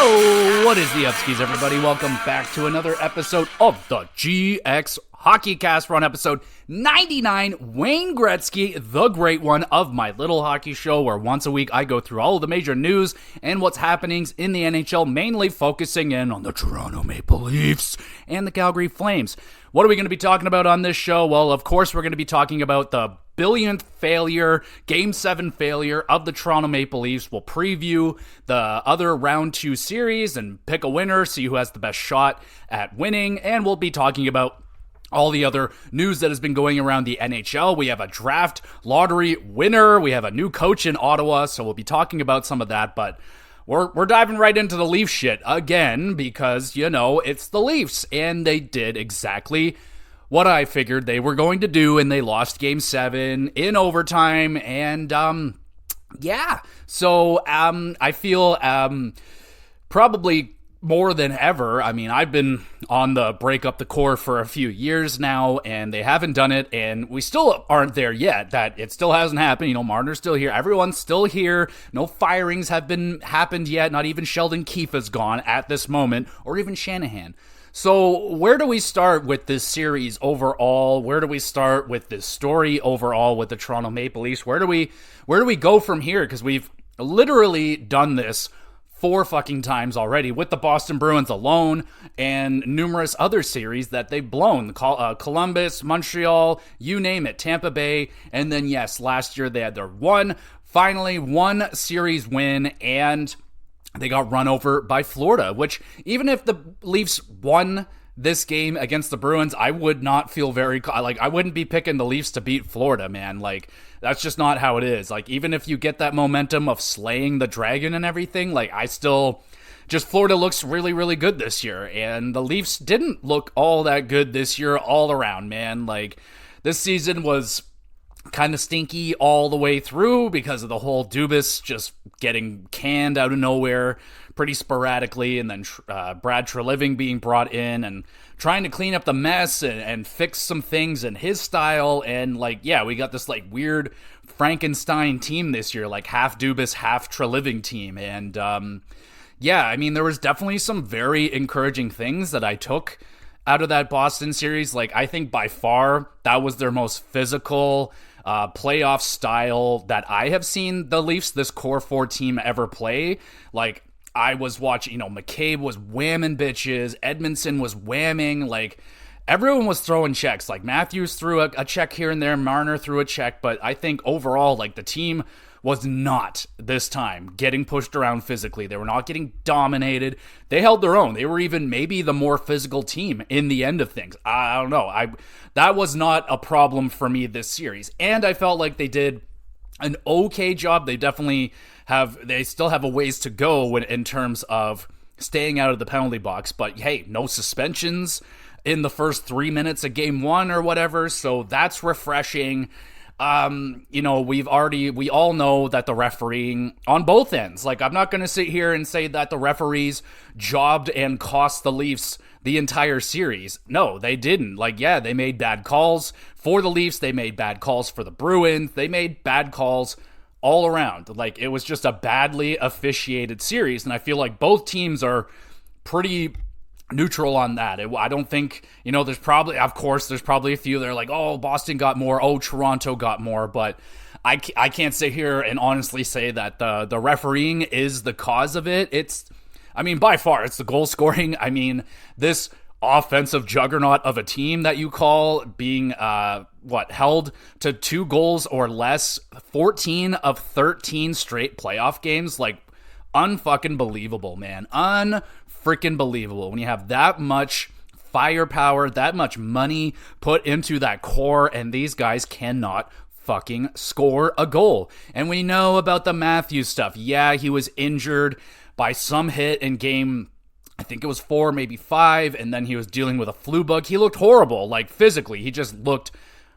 Oh, what is the upskis, everybody? Welcome back to another episode of the GXHockeyCast. We're on episode 99. Wayne Gretzky, the great one of my little hockey show, where once a week I go through all of the major news and what's happening in the NHL, mainly focusing in on the Toronto Maple Leafs and the Calgary Flames. What are we going to be talking about on this show? Well, of course, we're going to be talking about the billionth failure, Game 7 failure of the Toronto Maple Leafs. We'll preview the other Round 2 series and pick a winner, see who has the best shot at winning, and we'll be talking about all the other news that has been going around the NHL. We have a draft lottery winner. We have a new coach in Ottawa, so we'll be talking about some of that, but we're diving right into the Leaf shit again because, you know, it's the Leafs, and they did exactly what I figured they were going to do, and they lost Game 7 in overtime, and, yeah. So, I feel, probably more than ever. I mean, I've been on the break up the core for a few years now, and they haven't done it, and we still aren't there yet. That it still hasn't happened. You know, Marner's still here. Everyone's still here. No firings have happened yet. Not even Sheldon Keefe is gone at this moment, or even Shanahan. So where do we start with this series overall? Where do we start with this story overall with the Toronto Maple Leafs? Where do we go from here? Because we've literally done this 4 fucking times already with the Boston Bruins alone and numerous other series that they've blown. Columbus, Montreal, you name it, Tampa Bay, and then yes, last year they had their one series win, and they got run over by Florida, which even if the Leafs won this game against the Bruins, I would not feel I wouldn't be picking the Leafs to beat Florida, man. Like, that's just not how it is. Like, even if you get that momentum of slaying the dragon and everything, like, Florida looks really, really good this year, and the Leafs didn't look all that good this year all around, man. Like, this season was kind of stinky all the way through because of the whole Dubas just getting canned out of nowhere pretty sporadically, and then Brad Treliving being brought in and trying to clean up the mess and fix some things in his style. And like, yeah, we got this like weird Frankenstein team this year, like half Dubas, half Treliving team. And yeah, I mean, there was definitely some very encouraging things that I took out of that Boston series. Like, I think by far that was their most physical playoff style that I have seen the Leafs, this core 4 team, ever play. Like, I was watching, you know, McCabe was whamming bitches, Edmondson was whamming, like, everyone was throwing checks. Like, Matthews threw a check here and there, Marner threw a check, but I think overall, like, the team was not, this time, getting pushed around physically. They were not getting dominated. They held their own. They were even maybe the more physical team in the end of things. I don't know. That was not a problem for me this series. And I felt like they did an okay job. They still have a ways to go in terms of staying out of the penalty box. But hey, no suspensions in the first 3 minutes of Game 1 or whatever. So that's refreshing. You know, we all know that the refereeing on both ends, like, I'm not going to sit here and say that the referees jobbed and cost the Leafs the entire series. No, they didn't. Like, yeah, they made bad calls for the Leafs. They made bad calls for the Bruins. They made bad calls all around. Like, it was just a badly officiated series. And I feel like both teams are pretty neutral on that. I don't think, you know, there's probably a few that are like, oh, Boston got more, oh, Toronto got more, but I can't sit here and honestly say that the refereeing is the cause of it. By far, it's the goal scoring. I mean, this offensive juggernaut of a team that you call being, held to 2 goals or less, 14 of 13 straight playoff games, like, unfucking believable, man. Freaking believable when you have that much firepower, that much money put into that core, and these guys cannot fucking score a goal. And we know about the Matthews stuff. Yeah, he was injured by some hit in game, I think it was 4, maybe 5, and then he was dealing with a flu bug. He looked horrible, like, physically. He just looked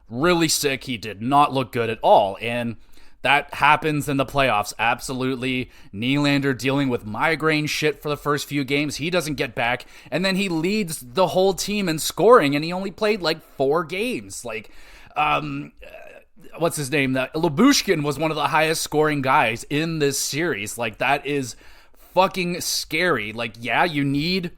really sick. He did not look good at all, and that happens in the playoffs, absolutely. Nylander dealing with migraine shit for the first few games. He doesn't get back, and then he leads the whole team in scoring, and he only played like 4 games. Like, what's his name? Lyubushkin was one of the highest scoring guys in this series. Like, that is fucking scary. Like, yeah, you need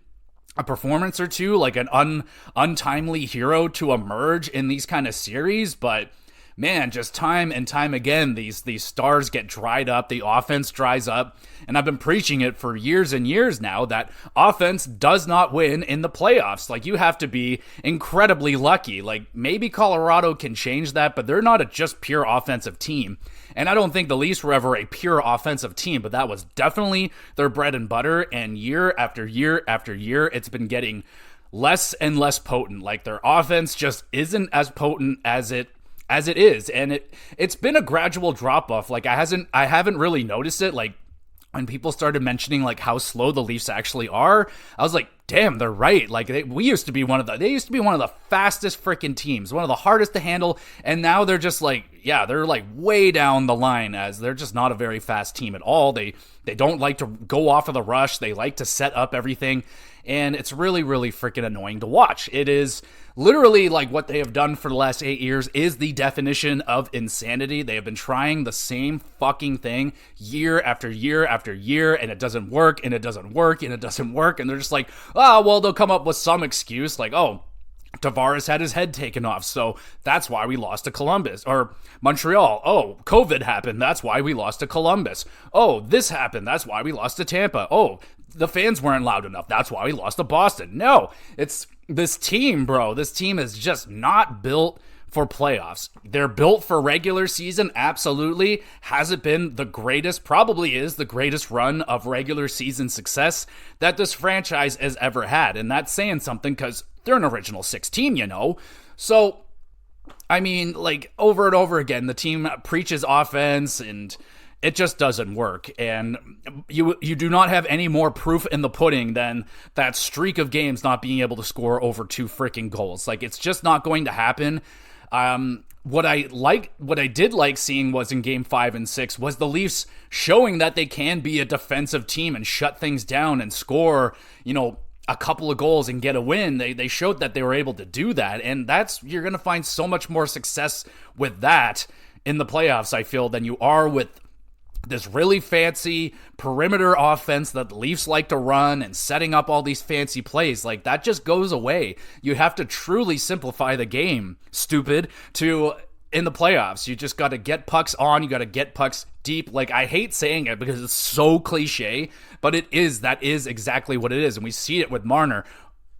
a performance or two, like an untimely hero to emerge in these kind of series, but man, just time and time again, these stars get dried up, the offense dries up, and I've been preaching it for years and years now that offense does not win in the playoffs. Like, you have to be incredibly lucky. Like, maybe Colorado can change that, but they're not a just pure offensive team. And I don't think the Leafs were ever a pure offensive team, but that was definitely their bread and butter, and year after year after year, it's been getting less and less potent. Like, their offense just isn't as potent as it is, and it's been a gradual drop off. Like, I haven't really noticed it. Like, when people started mentioning like how slow the Leafs actually are, I was like, damn, they're right. Like, they used to be one of the fastest freaking teams, one of the hardest to handle, and now they're just like, yeah, they're like way down the line, as they're just not a very fast team at all. They don't like to go off of the rush. They like to set up everything, and it's really, really freaking annoying to watch. It is literally like what they have done for the last 8 years is the definition of insanity. They have been trying the same fucking thing year after year after year, and it doesn't work, and it doesn't work, and it doesn't work, and they're just like, well, they'll come up with some excuse like, oh, Tavares had his head taken off, so that's why we lost to Columbus. Or Montreal, oh, COVID happened, that's why we lost to Columbus. Oh, this happened, that's why we lost to Tampa. Oh, the fans weren't loud enough, that's why we lost to Boston. No, it's this team, bro. This team is just not built for playoffs. They're built for regular season, absolutely. Has it been the greatest? Probably is the greatest run of regular season success that this franchise has ever had. And that's saying something, because they're an original 16, you know? So, I mean, like, over and over again, the team preaches offense, and it just doesn't work. And you do not have any more proof in the pudding than that streak of games not being able to score over 2 freaking goals. Like, it's just not going to happen. What I did like seeing was in game 5 and 6 was the Leafs showing that they can be a defensive team and shut things down and score, you know, a couple of goals and get a win. They showed that they were able to do that, and you're going to find so much more success with that in the playoffs, I feel, than you are with this really fancy perimeter offense that the Leafs like to run and setting up all these fancy plays. Like, that just goes away. You have to truly simplify the game, stupid, in the playoffs. You just got to get pucks on. You got to get pucks deep. Like, I hate saying it because it's so cliche, but that is exactly what it is. And we see it with Marner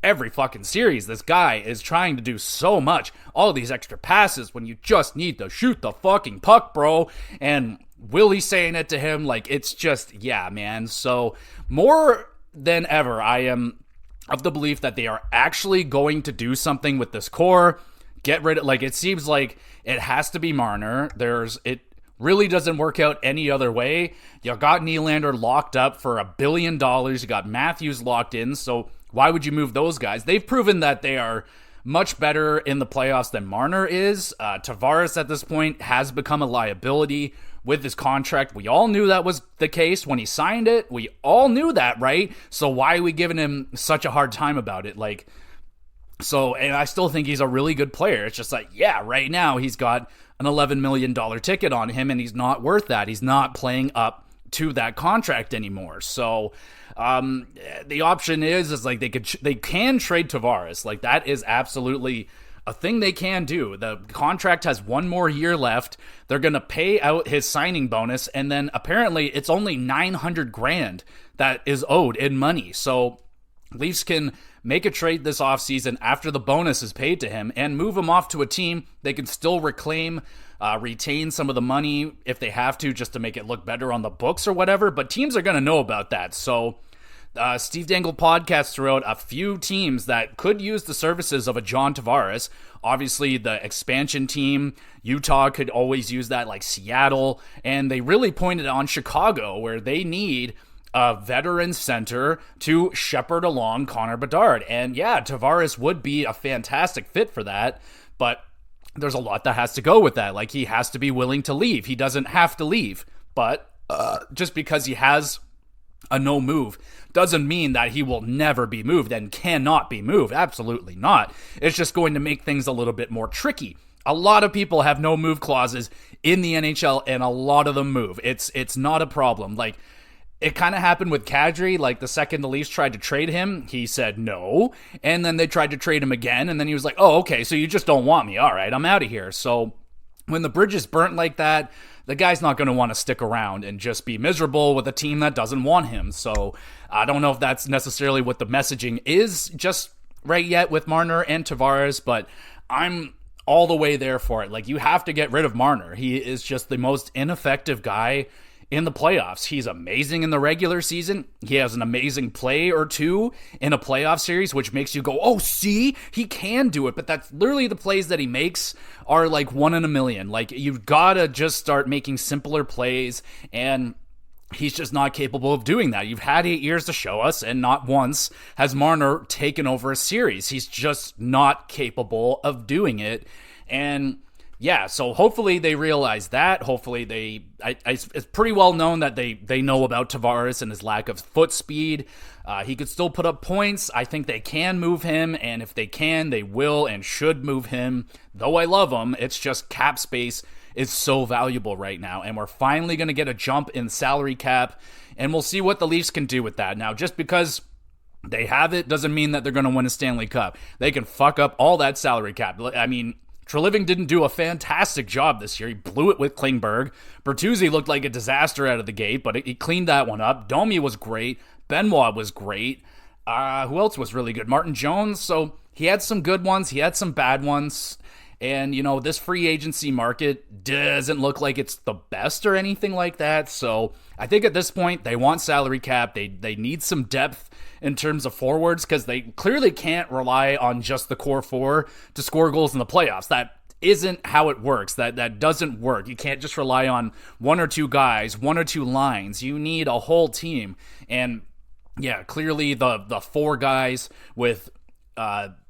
every fucking series. This guy is trying to do so much. All these extra passes when you just need to shoot the fucking puck, bro. And Willie saying it to him, like, it's just, yeah, man. So more than ever, I am of the belief that they are actually going to do something with this core. Get rid of, like, it seems like it has to be Marner. It really doesn't work out any other way. You got Nylander locked up for $1 billion. You got Matthews locked in. So why would you move those guys? They've proven that they are much better in the playoffs than Marner is. Tavares at this point has become a liability with his contract. We all knew that was the case when he signed it. We all knew that, right? So why are we giving him such a hard time about it? Like, so, and I still think he's a really good player. It's just like, yeah, right now he's got an $11 million ticket on him, and he's not worth that. He's not playing up to that contract anymore. So the option is like they can trade Tavares. Like, that is absolutely a thing they can do. The contract has 1 more year left. They're going to pay out his signing bonus, and then apparently it's only $900,000 that is owed in money. So Leafs can make a trade this offseason after the bonus is paid to him and move him off to a team they can still retain some of the money if they have to, just to make it look better on the books or whatever. But teams are going to know about that. So Steve Dangle podcast threw out a few teams that could use the services of a John Tavares. Obviously, the expansion team, Utah could always use that, like Seattle. And they really pointed on Chicago, where they need a veteran center to shepherd along Connor Bedard. And yeah, Tavares would be a fantastic fit for that, but there's a lot that has to go with that. Like, he has to be willing to leave. He doesn't have to leave, but just because he has a no move doesn't mean that he will never be moved and cannot be moved. Absolutely not. It's just going to make things a little bit more tricky. A lot of people have no move clauses in the NHL, and a lot of them move. It's not a problem. Like, it kind of happened with Kadri. Like, the second the Leafs tried to trade him, he said no. And then they tried to trade him again. And then he was like, oh, okay, so you just don't want me. All right, I'm out of here. So when the bridge is burnt like that, the guy's not going to want to stick around and just be miserable with a team that doesn't want him. So I don't know if that's necessarily what the messaging is just right yet with Marner and Tavares, but I'm all the way there for it. Like, you have to get rid of Marner. He is just the most ineffective guy in the playoffs. He's amazing in the regular season. He has an amazing play or two in a playoff series, which makes you go, oh, see, he can do it. But that's literally the plays that he makes are like 1 in a million. Like, you've got to just start making simpler plays, and he's just not capable of doing that. You've had 8 years to show us, and not once has Marner taken over a series. He's just not capable of doing it. And yeah, so hopefully they realize that. Hopefully it's pretty well known that they know about Tavares and his lack of foot speed. He could still put up points. I think they can move him, and if they can, they will and should move him. Though I love him, it's just cap space is so valuable right now, and we're finally going to get a jump in salary cap, and we'll see what the Leafs can do with that. Now, just because they have it doesn't mean that they're going to win a Stanley Cup. They can fuck up all that salary cap. I mean, Treliving didn't do a fantastic job this year. He blew it with Klingberg. Bertuzzi looked like a disaster out of the gate, but he cleaned that one up. Domi was great. Benoit was great. Who else was really good? Martin Jones. So he had some good ones. He had some bad ones. And, this free agency market doesn't look like it's the best or anything like that. So I think at this point, they want salary cap. They need some depth in terms of forwards, because they clearly can't rely on just the core four to score goals in the playoffs. That isn't how it works. That doesn't work. You can't just rely on one or two guys, one or two lines. You need a whole team. And yeah, clearly the four guys with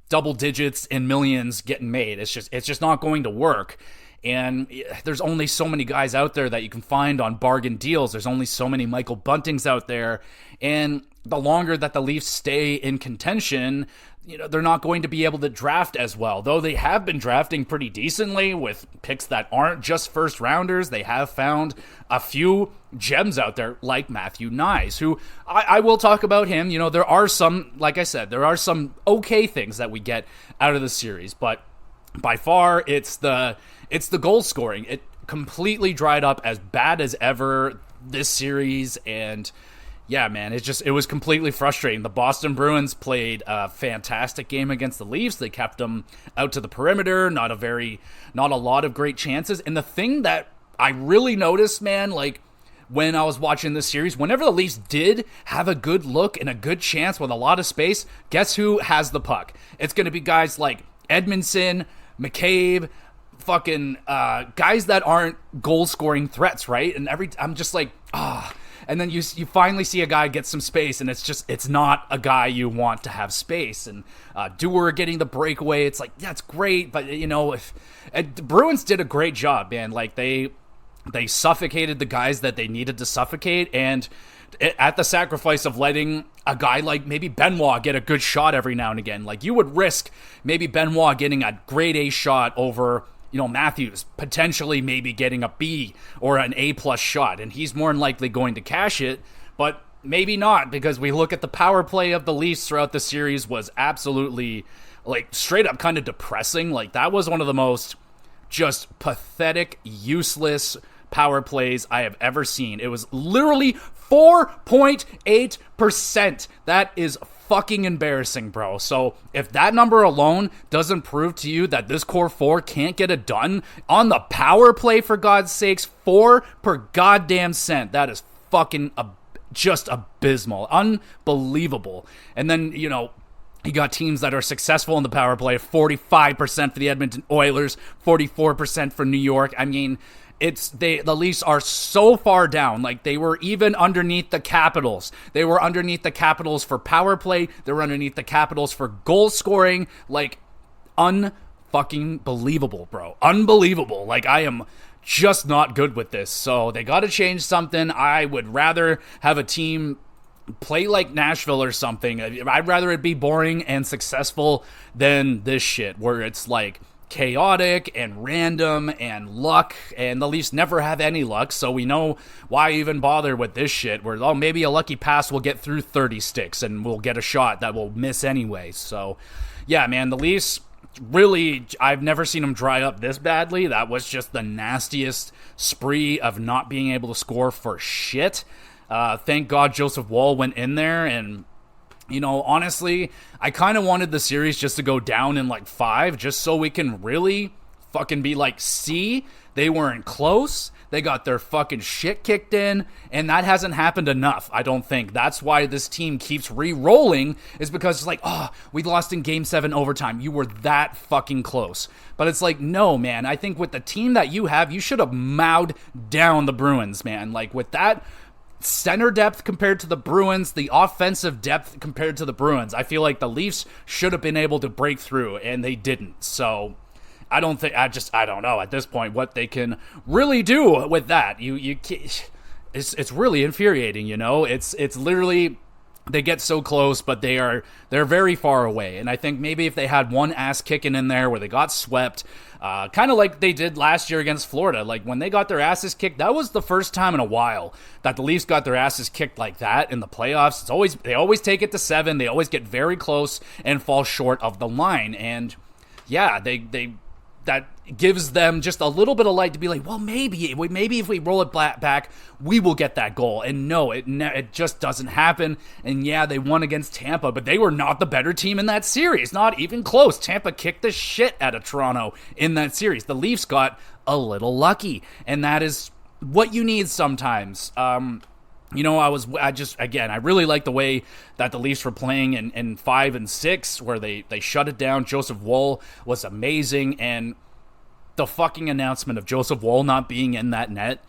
double digits and millions getting made, it's just not going to work. And there's only so many guys out there that you can find on bargain deals. There's only so many Michael Buntings out there. And the longer that the Leafs stay in contention, they're not going to be able to draft as well. Though they have been drafting pretty decently with picks that aren't just first rounders. They have found a few gems out there like Matthew Knies, who I will talk about him. There are some, like I said, there are some okay things that we get out of the series, but by far it's the goal scoring. It completely dried up, as bad as ever this series. And yeah, man, it was completely frustrating. The Boston Bruins played a fantastic game against the Leafs. They kept them out to the perimeter, not a lot of great chances. And the thing that I really noticed, man, like when I was watching this series, whenever the Leafs did have a good look and a good chance with a lot of space, guess who has the puck? It's going to be guys like Edmondson, McCabe, fucking guys that aren't goal-scoring threats, right? And I'm just like, And then you finally see a guy get some space, and it's not a guy you want to have space. And Dewar getting the breakaway, it's like, that's great, but if the Bruins did a great job, man. Like they suffocated the guys that they needed to suffocate, and at the sacrifice of letting a guy like maybe Benoit get a good shot every now and again. Like, you would risk maybe Benoit getting a grade A shot over Matthews potentially maybe getting a B or an A+ shot, and he's more than likely going to cash it, but maybe not, because we look at the power play of the Leafs throughout the series was absolutely, like, straight up kind of depressing. Like, that was one of the most just pathetic, useless power plays I have ever seen. It was literally 4.8%. That is fucking embarrassing, bro. So if that number alone doesn't prove to you that this core four can't get it done on the power play, for God's sakes, 4 per goddamn cent, that is fucking just abysmal, unbelievable. And then you got teams that are successful in the power play, 45% for the Edmonton Oilers, 44% for New York. I mean, the Leafs are so far down. Like, they were even underneath the Capitals. They were underneath the Capitals for power play. They were underneath the Capitals for goal scoring. Like, unfucking believable, bro. Unbelievable. Like, I am just not good with this. So they got to change something. I would rather have a team play like Nashville or something. I'd rather it be boring and successful than this shit where it's like chaotic and random and luck, and the Leafs never have any luck, so we know why even bother with this shit, where, oh, maybe a lucky pass will get through 30 sticks and we'll get a shot that will miss anyway. So, yeah, man, the Leafs, really, I've never seen them dry up this badly. That was just the nastiest spree of not being able to score for shit. Thank God Joseph Woll went in there, and you know, honestly, I kind of wanted the series just to go down in like 5, just so we can really fucking be like, see, they weren't close, they got their fucking shit kicked in, and that hasn't happened enough, I don't think. That's why this team keeps re-rolling, is because it's like, oh, we lost in Game 7 overtime, you were that fucking close. But it's like, no, man, I think with the team that you have, you should have mowed down the Bruins, man. Like, with that center depth compared to the Bruins, the offensive depth compared to the Bruins, I feel like the Leafs should have been able to break through, and they didn't. So I don't know at this point what they can really do with that. It's really infuriating, you know. It's literally, they get so close, but they're very far away. And I think maybe if they had one ass kicking in there where they got swept, kind of like they did last year against Florida, like when they got their asses kicked, that was the first time in a while that the Leafs got their asses kicked like that in the playoffs. They always take it to 7. They always get very close and fall short of the line. And yeah, that gives them just a little bit of light to be like, well, maybe if we roll it back, we will get that goal. And no, it just doesn't happen. And yeah, they won against Tampa, but they were not the better team in that series. Not even close. Tampa kicked the shit out of Toronto in that series. The Leafs got a little lucky, and that is what you need sometimes. You know, I really like the way that the Leafs were playing in 5 and 6, where they shut it down. Joseph Woll was amazing, and the fucking announcement of Joseph Woll not being in that net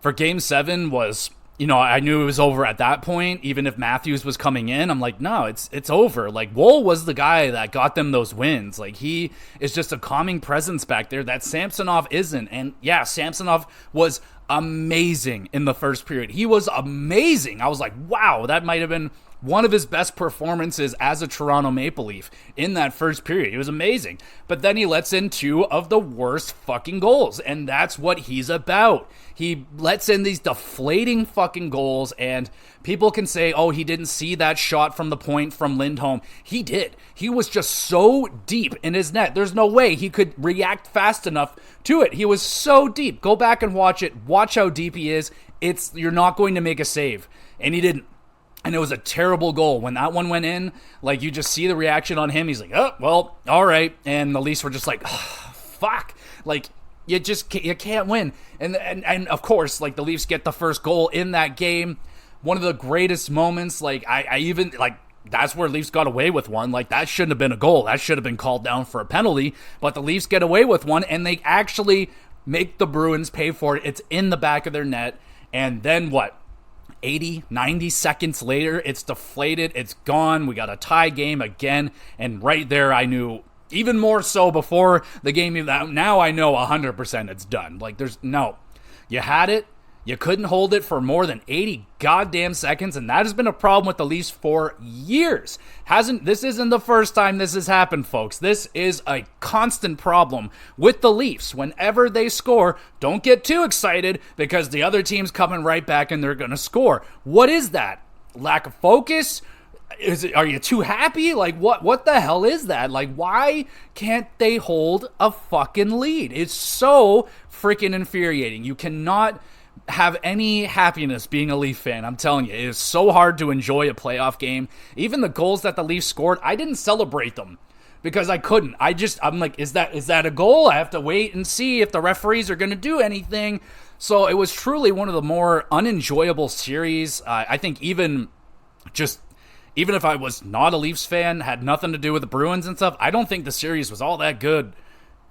for Game 7 was, you know, I knew it was over at that point. Even if Matthews was coming in, I'm like, no, it's over. Like, Woll was the guy that got them those wins. Like, he is just a calming presence back there that Samsonov isn't. And yeah, Samsonov was amazing in the first period. He was amazing. I was like, wow, that might have been one of his best performances as a Toronto Maple Leaf in that first period. He was amazing. But then he lets in 2 of the worst fucking goals, and that's what he's about. He lets in these deflating fucking goals, and people can say, oh, he didn't see that shot from the point from Lindholm. He did. He was just so deep in his net. There's no way he could react fast enough to it. He was so deep. Go back and watch it. Watch how deep he is. You're not going to make a save. And he didn't. And it was a terrible goal. When that one went in, like, you just see the reaction on him. He's like, oh, well, all right. And the Leafs were just like, oh, fuck. Like, you can't win. And of course, like, the Leafs get the first goal in that game. One of the greatest moments. Like, I even, like, that's where Leafs got away with one. Like, that shouldn't have been a goal. That should have been called down for a penalty. But the Leafs get away with one, and they actually make the Bruins pay for it. It's in the back of their net. And then what? 80, 90 seconds later, it's deflated, it's gone, we got a tie game again, and right there I knew, even more so before the game, now I know 100% it's done. Like, you had it, you couldn't hold it for more than 80 goddamn seconds, and that has been a problem with the Leafs for years. This isn't the first time this has happened, folks. This is a constant problem with the Leafs. Whenever they score, don't get too excited, because the other team's coming right back and they're going to score. What is that? Lack of focus? Are you too happy? Like, what the hell is that? Like, why can't they hold a fucking lead? It's so freaking infuriating. You cannot have any happiness being a Leaf fan. I'm telling you, it is so hard to enjoy a playoff game. Even the goals that the Leafs scored, I didn't celebrate them because I couldn't. I'm like, is that a goal? I have to wait and see if the referees are going to do anything. So it was truly one of the more unenjoyable series. I think even if I was not a Leafs fan, had nothing to do with the Bruins and stuff, I don't think the series was all that good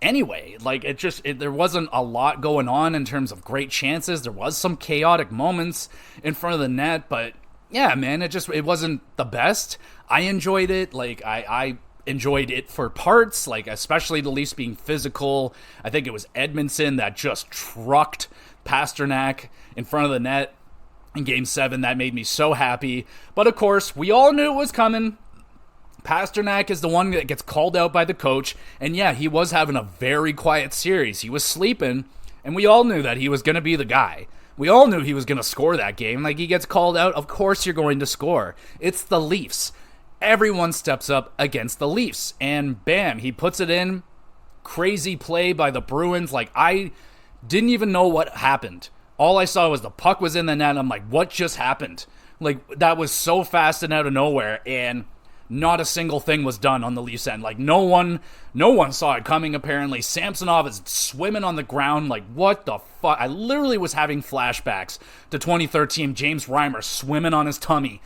anyway. Like, there wasn't a lot going on in terms of great chances. There was some chaotic moments in front of the net, but yeah, man, it wasn't the best. I enjoyed it. Like, I enjoyed it for parts, like, especially the Leafs being physical. I think it was Edmondson that just trucked Pasternak in front of the net in Game 7. That made me so happy. But of course, we all knew it was coming. Pasternak is the one that gets called out by the coach, and yeah, he was having a very quiet series. He was sleeping, and we all knew that he was going to be the guy. We all knew he was going to score that game. Like, he gets called out, of course you're going to score. It's the Leafs. Everyone steps up against the Leafs, and bam, he puts it in. Crazy play by the Bruins. Like, I didn't even know what happened. All I saw was the puck was in the net, and I'm like, what just happened? Like, that was so fast and out of nowhere, and not a single thing was done on the Leafs end. Like, no one saw it coming, apparently. Samsonov is swimming on the ground. Like, what the fuck? I literally was having flashbacks to 2013. James Reimer swimming on his tummy.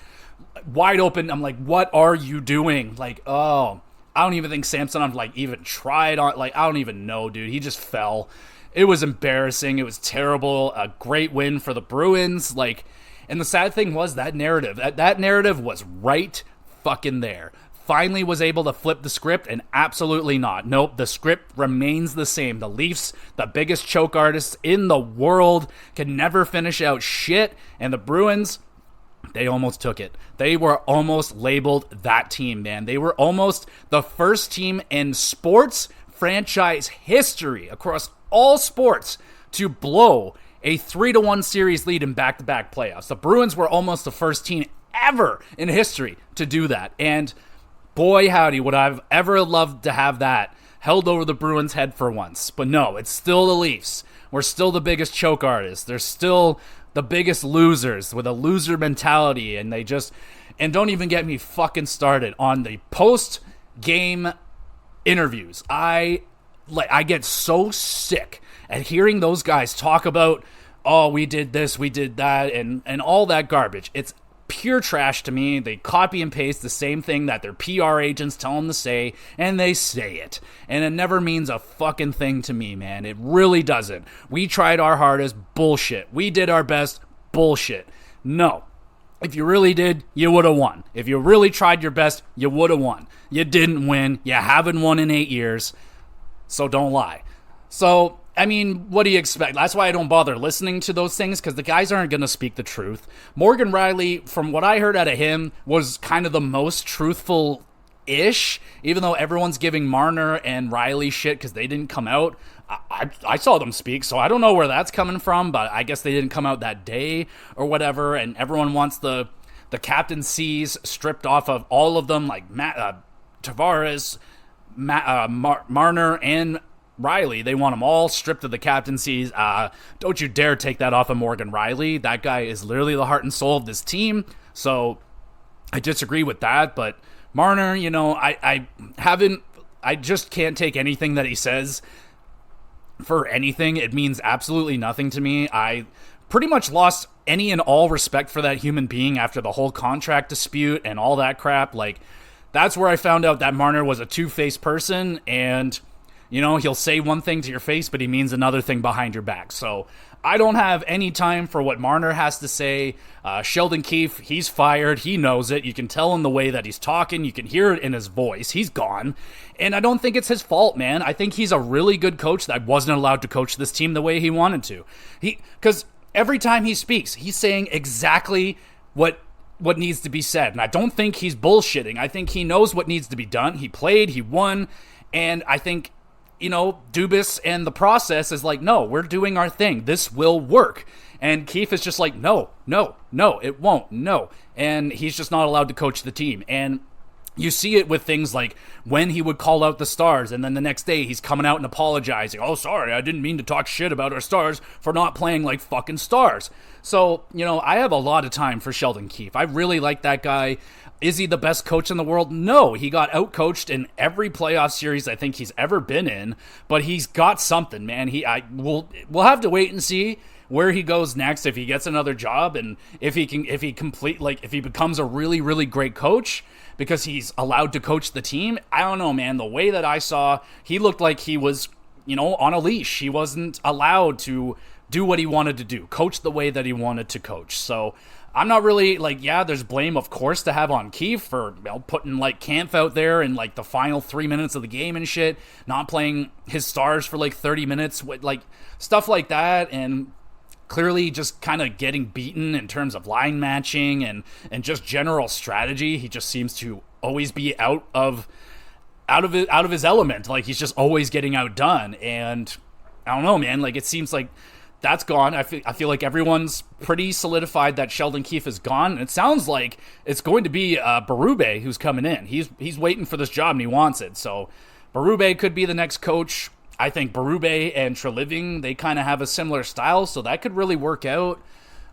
Wide open. I'm like, what are you doing? Like, oh, I don't even think Samsonov, like, even tried on. Like, I don't even know, dude. He just fell. It was embarrassing. It was terrible. A great win for the Bruins. Like, and the sad thing was that narrative. That narrative was right fucking there. Finally was able to flip the script, and absolutely not. Nope, the script remains the same. The Leafs, the biggest choke artists in the world, can never finish out shit, and the Bruins, they almost took it. They were almost labeled that team, man. They were almost the first team in sports franchise history across all sports to blow a 3-1 series lead in back-to-back playoffs. The Bruins were almost the first team ever in history to do that. And boy, howdy, would I've ever loved to have that held over the Bruins' head for once. But no, it's still the Leafs. We're still the biggest choke artists. They're still the biggest losers with a loser mentality. And don't even get me fucking started on the post-game interviews. I get so sick at hearing those guys talk about, oh, we did this, we did that, and all that garbage. It's pure trash to me. They copy and paste the same thing that their PR agents tell them to say, and they say it. And it never means a fucking thing to me, man. It really doesn't. We tried our hardest. Bullshit. We did our best. Bullshit. No. If you really did, you would have won. If you really tried your best, you would have won. You didn't win. You haven't won in 8 years. So don't lie. So, I mean, what do you expect? That's why I don't bother listening to those things, because the guys aren't going to speak the truth. Morgan Riley, from what I heard out of him, was kind of the most truthful-ish, even though everyone's giving Marner and Riley shit because they didn't come out. I saw them speak, so I don't know where that's coming from, but I guess they didn't come out that day or whatever, and everyone wants the captaincies stripped off of all of them, like Tavares, Marner, and Riley. They want them all stripped of the captaincies. Don't you dare take that off of Morgan Riley. That guy is literally the heart and soul of this team. So I disagree with that. But Marner, you know, I just can't take anything that he says for anything. It means absolutely nothing to me. I pretty much lost any and all respect for that human being after the whole contract dispute and all that crap. Like, that's where I found out that Marner was a two-faced person, and you know, he'll say one thing to your face, but he means another thing behind your back. So I don't have any time for what Marner has to say. Sheldon Keefe, he's fired. He knows it. You can tell in the way that he's talking. You can hear it in his voice. He's gone. And I don't think it's his fault, man. I think he's a really good coach that wasn't allowed to coach this team the way he wanted to. Because every time he speaks, he's saying exactly what needs to be said. And I don't think he's bullshitting. I think he knows what needs to be done. He played. He won. And I think, you know, Dubas and the process is like, no, we're doing our thing. This will work. And Keefe is just like, no, it won't, no. And he's just not allowed to coach the team. And you see it with things like when he would call out the Stars, and then the next day he's coming out and apologizing. Oh, sorry, I didn't mean to talk shit about our Stars for not playing like fucking Stars. So, you know, I have a lot of time for Sheldon Keefe. I really like that guy. Is he the best coach in the world? No, he got outcoached in every playoff series I think he's ever been in, but he's got something, man. We'll have to wait and see where he goes next, if he gets another job, and if he becomes a really, really great coach because he's allowed to coach the team. I don't know, man. The way that I saw, he looked like he was, you know, on a leash. He wasn't allowed to do what he wanted to do, coach the way that he wanted to coach. So I'm not really like, yeah, there's blame, of course, to have on Keefe for, you know, putting like Kampf out there in like the final 3 minutes of the game and shit, not playing his Stars for like 30 minutes, with like stuff like that. And clearly just kind of getting beaten in terms of line matching and just general strategy. He just seems to always be out of his element. Like, he's just always getting outdone. And I don't know, man. Like, it seems like that's gone. I feel like everyone's pretty solidified that Sheldon Keefe is gone. And it sounds like it's going to be Berube who's coming in. He's waiting for this job and he wants it. So Berube could be the next coach. I think Berube and Treliving, they kind of have a similar style, so that could really work out.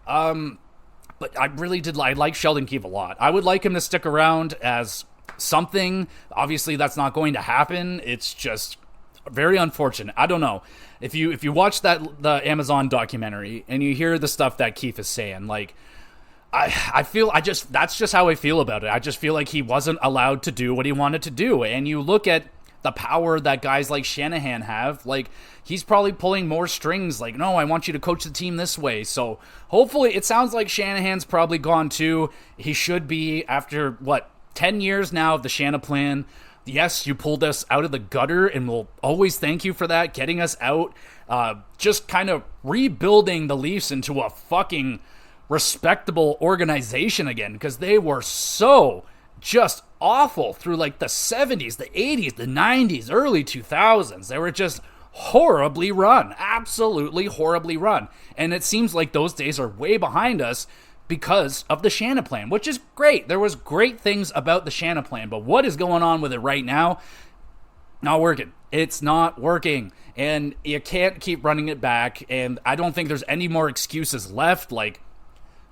But I like Sheldon Keefe a lot. I would like him to stick around as something. Obviously, that's not going to happen. It's just very unfortunate. I don't know. If you watch the Amazon documentary and you hear the stuff that Keefe is saying, like, that's just how I feel about it. I just feel like he wasn't allowed to do what he wanted to do. And you look at the power that guys like Shanahan have, like, he's probably pulling more strings, like, no, I want you to coach the team this way. So hopefully, it sounds like Shanahan's probably gone too. He should be, after 10 years now of the Shana plan. Yes, you pulled us out of the gutter, and we'll always thank you for that, getting us out, just kind of rebuilding the Leafs into a fucking respectable organization again, because they were so just awful through like the 70s, the 80s, the 90s, early 2000s. They were just horribly run, absolutely horribly run. And it seems like those days are way behind us because of the Shana plan, which is great. There was great things about the Shana plan, but what is going on with it right now? Not working. It's not working. And you can't keep running it back. And I don't think there's any more excuses left. Like,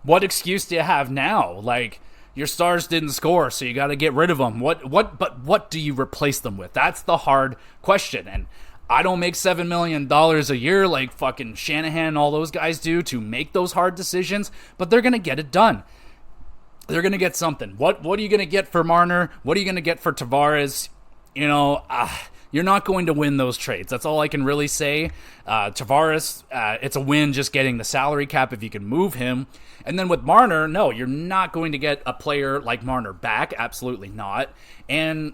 what excuse do you have now? Like, your stars didn't score, so you got to get rid of them. What do you replace them with? That's the hard question. And I don't make $7 million a year like fucking Shanahan and all those guys do to make those hard decisions, but they're going to get it done. They're going to get something. What are you going to get for Marner? What are you going to get for Tavares? You know, you're not going to win those trades. That's all I can really say. Tavares, it's a win just getting the salary cap if you can move him. And then with Marner, no, you're not going to get a player like Marner back. Absolutely not. And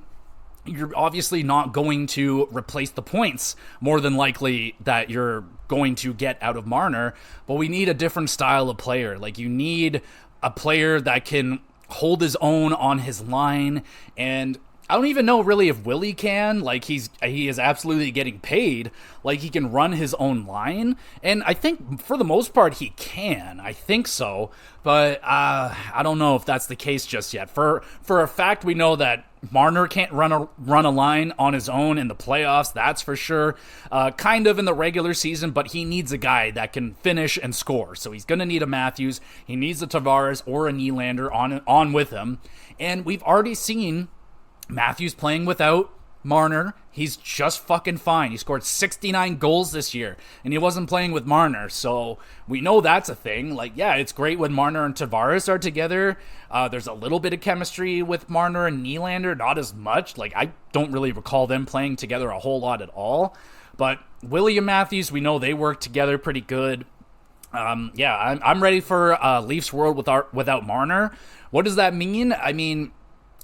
you're obviously not going to replace the points more than likely that you're going to get out of Marner. But we need a different style of player. Like, you need a player that can hold his own on his line. And I don't even know really if Willie can. Like, he is absolutely getting paid. Like, he can run his own line. And I think for the most part he can. I think so. But I don't know if that's the case just yet. For a fact, we know that Marner can't run a line on his own in the playoffs. That's for sure. Kind of in the regular season, but he needs a guy that can finish and score. So he's going to need a Matthews. He needs a Tavares or a Nylander on with him. And we've already seen Matthews playing without Marner. He's just fucking fine. He scored 69 goals this year, and he wasn't playing with Marner, so we know that's a thing. Like, yeah, it's great when Marner and Tavares are together. There's a little bit of chemistry with Marner and Nylander, not as much. Like, I don't really recall them playing together a whole lot at all. But William Matthews, we know they work together pretty good. Yeah, I'm ready for Leafs World without Marner. What does that mean? I mean,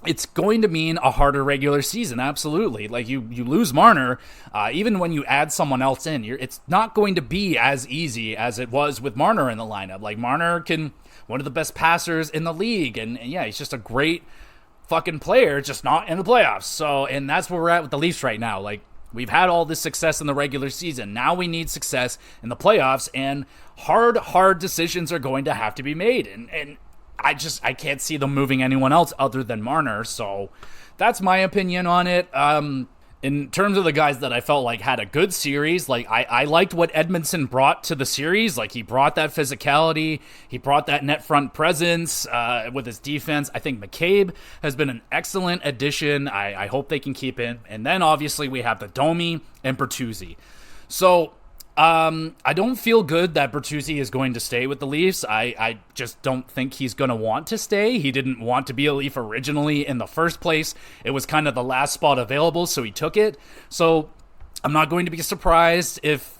it's going to mean a harder regular season, absolutely. Like, you lose Marner, even when you add someone else in, it's not going to be as easy as it was with Marner in the lineup. Like, Marner one of the best passers in the league, and yeah, he's just a great fucking player, just not in the playoffs. So, and that's where we're at with the Leafs right now. Like, we've had all this success in the regular season. Now we need success in the playoffs, and hard decisions are going to have to be made. And I can't see them moving anyone else other than Marner. So that's my opinion on it. In terms of the guys that I felt like had a good series, like I liked what Edmondson brought to the series. Like, he brought that physicality, he brought that net front presence with his defense. I think McCabe has been an excellent addition. I hope they can keep it. And then obviously we have the Domi and Bertuzzi. So I don't feel good that Bertuzzi is going to stay with the Leafs. I just don't think he's going to want to stay. He didn't want to be a Leaf originally in the first place. It was kind of the last spot available, so he took it. So I'm not going to be surprised if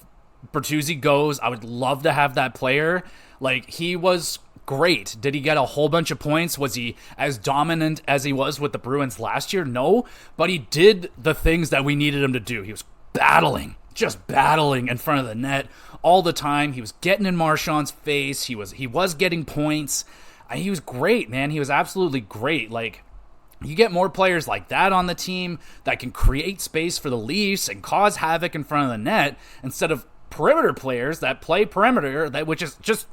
Bertuzzi goes. I would love to have that player. Like, he was great. Did he get a whole bunch of points? Was he as dominant as he was with the Bruins last year? No, but he did the things that we needed him to do. He was battling just battling in front of the net all the time. He was getting in Marchand's face. He was getting points. He was great, man. He was absolutely great. Like, you get more players like that on the team that can create space for the Leafs and cause havoc in front of the net instead of perimeter players that play perimeter, which is just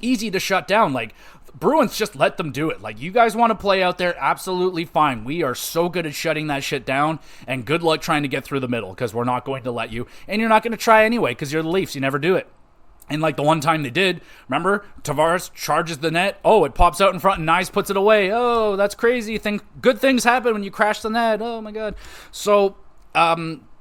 easy to shut down. Like, Bruins, just let them do it. Like, you guys want to play out there, absolutely fine. We are so good at shutting that shit down, and good luck trying to get through the middle, because we're not going to let you, and you're not going to try anyway, because you're the Leafs. You never do it. And like the one time they did, remember, Tavares charges the net. Oh, it pops out in front and Nyes puts it away. Oh, that's crazy. Good things happen when you crash the net. Oh my God. So,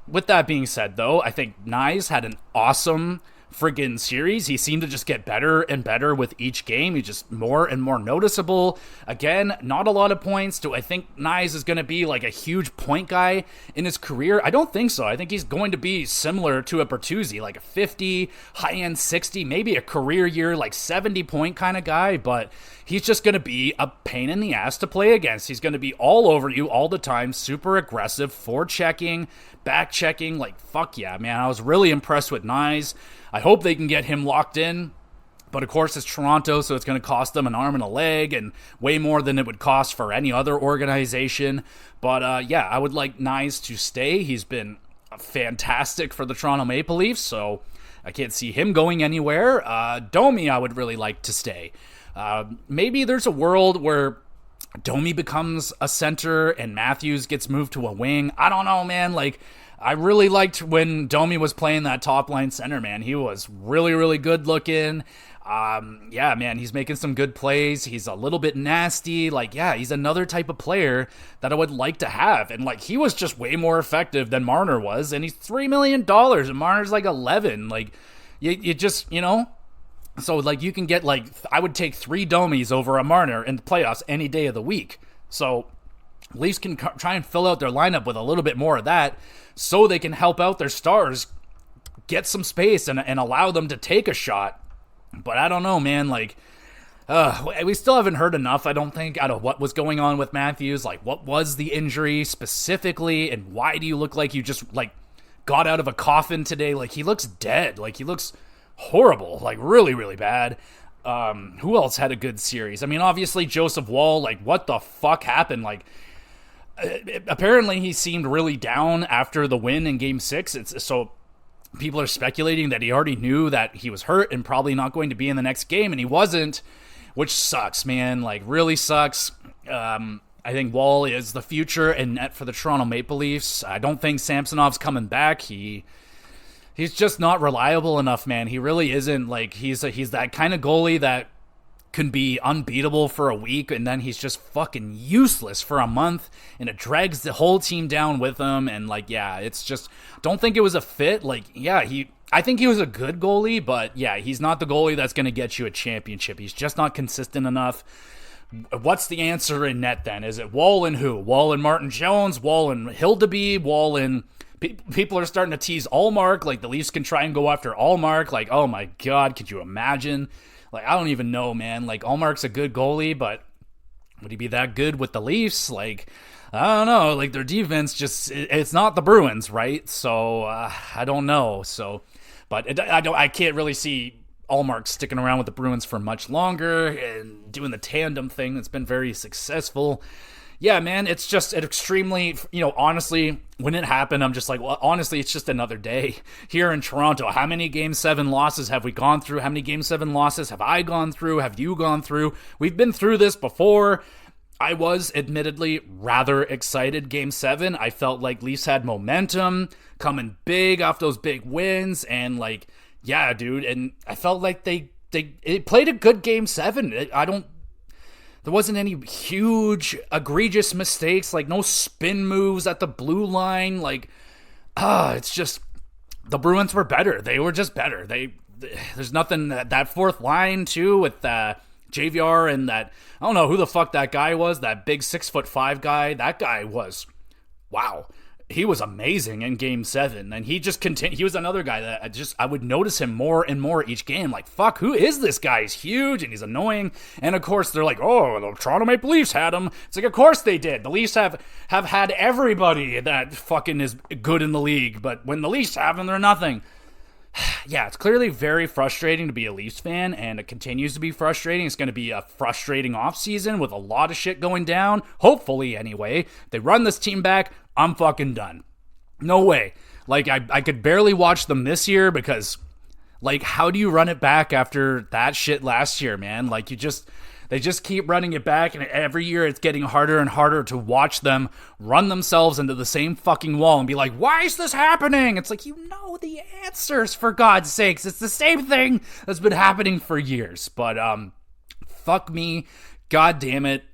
with that being said, though, I think Nyes had an awesome friggin' series. He seemed to just get better and better with each game. He's just more and more noticeable. Again, not a lot of points. Do I think Nyes is going to be like a huge point guy in his career? I don't think so. I think he's going to be similar to a Bertuzzi, like a 50, high-end 60, maybe a career year, like 70-point kind of guy, but he's just going to be a pain in the ass to play against. He's going to be all over you all the time, super aggressive, forechecking, back-checking, like, fuck yeah, man. I was really impressed with Nyes. I hope they can get him locked in, but of course it's Toronto, so it's going to cost them an arm and a leg, and way more than it would cost for any other organization. But yeah, I would like Nyes to stay. He's been fantastic for the Toronto Maple Leafs, so I can't see him going anywhere. Domi, I would really like to stay. Maybe there's a world where Domi becomes a center and Matthews gets moved to a wing. I don't know, man. Like, I really liked when Domi was playing that top line center, man. He was really, really good looking. Yeah, man, he's making some good plays. He's a little bit nasty. Like, yeah, he's another type of player that I would like to have. And, like, he was just way more effective than Marner was. And he's $3 million, and Marner's like 11. Like, you just, you know. So, like, you can get, like, I would take 3 Domis over a Marner in the playoffs any day of the week. So, Leafs can try and fill out their lineup with a little bit more of that so they can help out their stars get some space and allow them to take a shot. But I don't know, man. Like, we still haven't heard enough, I don't think, out of what was going on with Matthews. Like, what was the injury specifically, and why do you look like you just, like, got out of a coffin today? Like, he looks dead. Like, he looks horrible. Like, really, really bad. Who else had a good series? I mean, obviously, Joseph Woll. Like, what the fuck happened? Like, apparently he seemed really down after the win in Game 6. So people are speculating that he already knew that he was hurt and probably not going to be in the next game, and he wasn't, which sucks, man. Like, really sucks. I think Woll is the future in net for the Toronto Maple Leafs. I don't think Samsonov's coming back. He's just not reliable enough, man. He really isn't. Like, he's that kind of goalie that can be unbeatable for a week, and then he's just fucking useless for a month, and it drags the whole team down with him. And, like, yeah, it's just, don't think it was a fit. Like, yeah, I think he was a good goalie, but yeah, he's not the goalie that's going to get you a championship. He's just not consistent enough. What's the answer in net then? Is it Woll and who? Woll and Martin Jones? Woll and Hildeby? Woll and... People are starting to tease Allmark. Like, the Leafs can try and go after Allmark. Like, oh my God, could you imagine? Like, I don't even know, man. Like, Allmark's a good goalie, but would he be that good with the Leafs? Like, I don't know. Like, their defense just, it's not the Bruins, right? So, I don't know. So, but I can't really see Allmark sticking around with the Bruins for much longer and doing the tandem thing that's been very successful. Yeah, man, it's just extremely, honestly, when it happened, I'm just like, well, honestly, it's just another day here in Toronto. How many Game 7 losses have we gone through? How many Game 7 losses have I gone through? Have you gone through? We've been through this before. I was admittedly rather excited Game 7. I felt like Leafs had momentum coming big off those big wins, and like, yeah, dude, and I felt like they played a good Game 7. There wasn't any huge, egregious mistakes, like no spin moves at the blue line. Like, it's just, the Bruins were better. They were just better. There's nothing, that fourth line, too, with JVR and that, I don't know who the fuck that guy was, that big 6'5" guy. That guy was, wow. he was amazing in Game 7, and he just continued. He was another guy that I would notice him more and more each game. Like, fuck, who is this guy? He's huge, and he's annoying. And, of course, they're like, oh, the Toronto Maple Leafs had him. It's like, of course they did. The Leafs have had everybody that fucking is good in the league, but when the Leafs have them, they're nothing. Yeah, it's clearly very frustrating to be a Leafs fan, and it continues to be frustrating. It's going to be a frustrating offseason with a lot of shit going down, hopefully anyway. If they run this team back, I'm fucking done. No way. Like, I could barely watch them this year because, like, how do you run it back after that shit last year, man? Like, they just keep running it back, and every year it's getting harder and harder to watch them run themselves into the same fucking wall and be like, why is this happening? It's like, you know the answers, for God's sakes. It's the same thing that's been happening for years. But, fuck me. God damn it.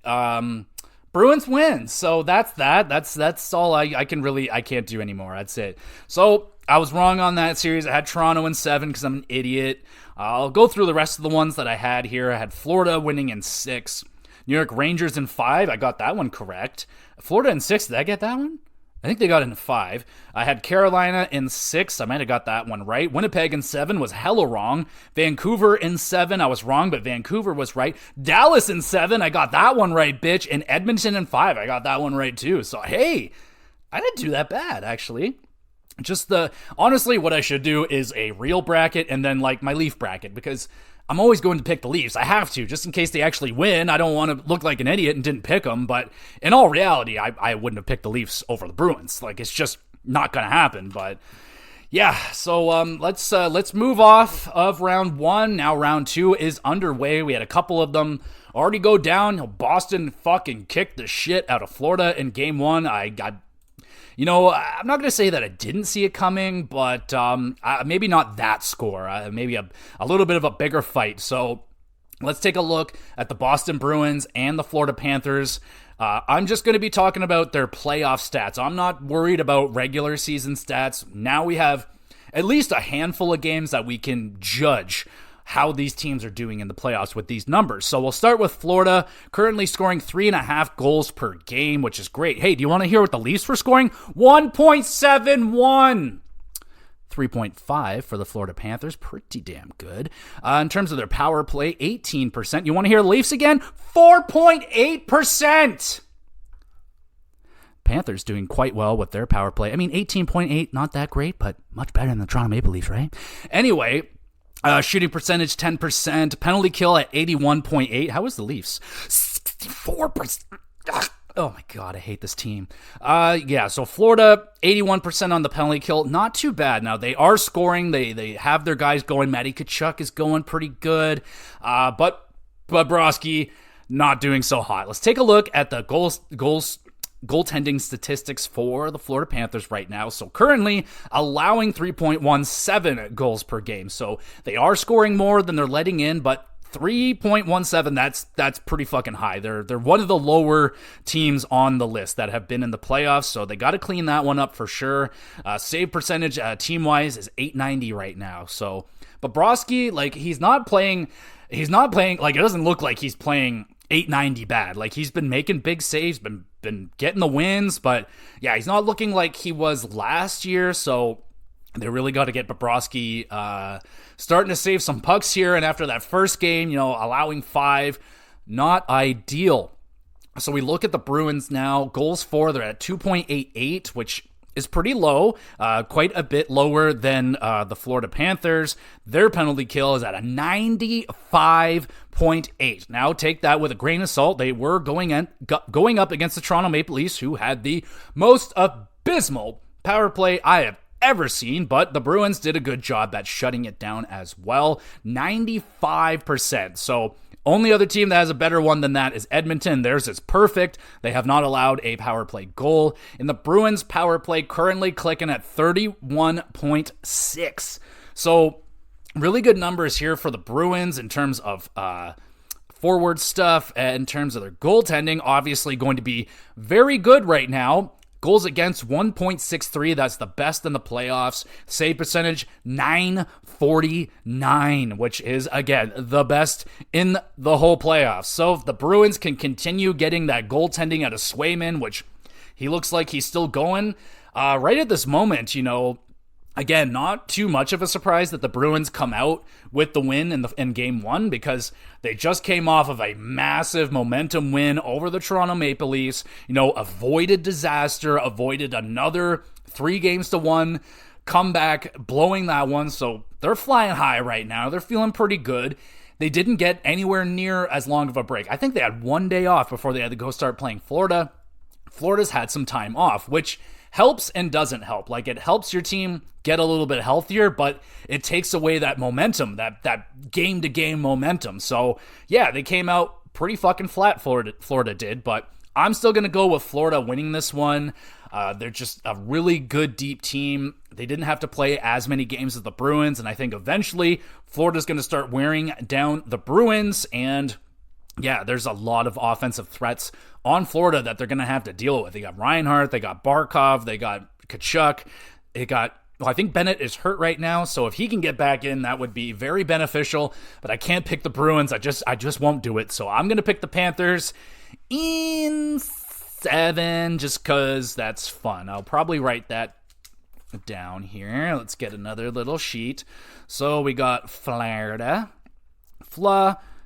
Bruins win. So that's that. That's all I can't do anymore. That's it. So I was wrong on that series. I had Toronto in 7 because I'm an idiot. I'll go through the rest of the ones that I had here. I had Florida winning in 6. New York Rangers in 5. I got that one correct. Florida in 6. Did I get that one? I think they got it in 5. I had Carolina in 6. I might have got that one right. Winnipeg in 7 was hella wrong. Vancouver in 7. I was wrong, but Vancouver was right. Dallas in 7. I got that one right, bitch. And Edmonton in 5. I got that one right, too. So, hey, I didn't do that bad, actually. Honestly, what I should do is a real bracket and then, like, my Leaf bracket, because I'm always going to pick the Leafs. I have to, just in case they actually win. I don't want to look like an idiot and didn't pick them, but in all reality, I wouldn't have picked the Leafs over the Bruins. Like, it's just not going to happen, but yeah, so let's move off of round 1. Now round 2 is underway. We had a couple of them already go down. Boston fucking kicked the shit out of Florida in Game 1. I'm not going to say that I didn't see it coming, but maybe not that score. Maybe a little bit of a bigger fight. So let's take a look at the Boston Bruins and the Florida Panthers. I'm just going to be talking about their playoff stats. I'm not worried about regular season stats. Now we have at least a handful of games that we can judge how these teams are doing in the playoffs with these numbers. So we'll start with Florida, currently scoring 3.5 goals per game, which is great. Hey, do you want to hear what the Leafs were scoring? 1.71. 3.5 for the Florida Panthers. Pretty damn good. In terms of their power play, 18%. You want to hear the Leafs again? 4.8%. Panthers doing quite well with their power play. I mean, 18.8, not that great, but much better than the Toronto Maple Leafs, right? Anyway, shooting percentage, 10%. Penalty kill at 81.8. How is the Leafs? 64%. Oh my God, I hate this team. So Florida, 81% on the penalty kill. Not too bad. Now, they are scoring. They have their guys going. Matty Tkachuk is going pretty good. But Bobrovsky, not doing so hot. Let's take a look at the goaltending statistics for the Florida Panthers right now. So currently allowing 3.17 goals per game. So they are scoring more than they're letting in, but 3.17, that's pretty fucking high. They're one of the lower teams on the list that have been in the playoffs, so they got to clean that one up for sure. Save percentage team-wise is .890 right now. So Bobrovsky, like, he's not playing, like, it doesn't look like he's playing .890 bad. Like, he's been making big saves, been getting the wins, but yeah, he's not looking like he was last year, so they really got to get Bobrovsky starting to save some pucks here, and after that first game, allowing 5, not ideal. So we look at the Bruins now. Goals for, they're at 2.88, which is pretty low, quite a bit lower than the Florida Panthers. Their penalty kill is at a 95.8. Now take that with a grain of salt. They were going up against the Toronto Maple Leafs, who had the most abysmal power play I have ever seen, but the Bruins did a good job at shutting it down as well. 95%. So only other team that has a better one than that is Edmonton. Theirs is perfect. They have not allowed a power play goal. In the Bruins, power play currently clicking at 31.6. So really good numbers here for the Bruins in terms of forward stuff, in terms of their goaltending. Obviously going to be very good right now. Goals against 1.63. That's the best in the playoffs. Save percentage 949, which is, again, the best in the whole playoffs. So if the Bruins can continue getting that goaltending out of Swayman, which he looks like he's still going, Right at this moment, again, not too much of a surprise that the Bruins come out with the win in game one, because they just came off of a massive momentum win over the Toronto Maple Leafs, avoided disaster, avoided another 3-1 comeback, blowing that one. So they're flying high right now. They're feeling pretty good. They didn't get anywhere near as long of a break. I think they had 1 day off before they had to go start playing Florida. Florida's had some time off, which helps and doesn't help. Like, it helps your team get a little bit healthier, but it takes away that momentum, that game-to-game momentum. So, yeah, they came out pretty fucking flat, Florida did, but I'm still going to go with Florida winning this one. They're just a really good, deep team. They didn't have to play as many games as the Bruins, and I think eventually Florida's going to start wearing down the Bruins, and yeah, there's a lot of offensive threats on Florida that they're going to have to deal with. They got Reinhart, they got Barkov, they got Tkachuk, I think Bennett is hurt right now, so if he can get back in, that would be very beneficial, but I can't pick the Bruins. I just won't do it, so I'm going to pick the Panthers in 7, just because that's fun. I'll probably write that down here. Let's get another little sheet. So we got Florida,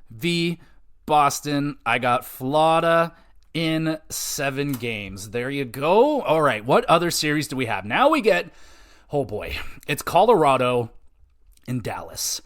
V, Boston. I got Florida in 7 games. There you go. All right, what other series do we have? Now we get, oh boy, it's Colorado and Dallas.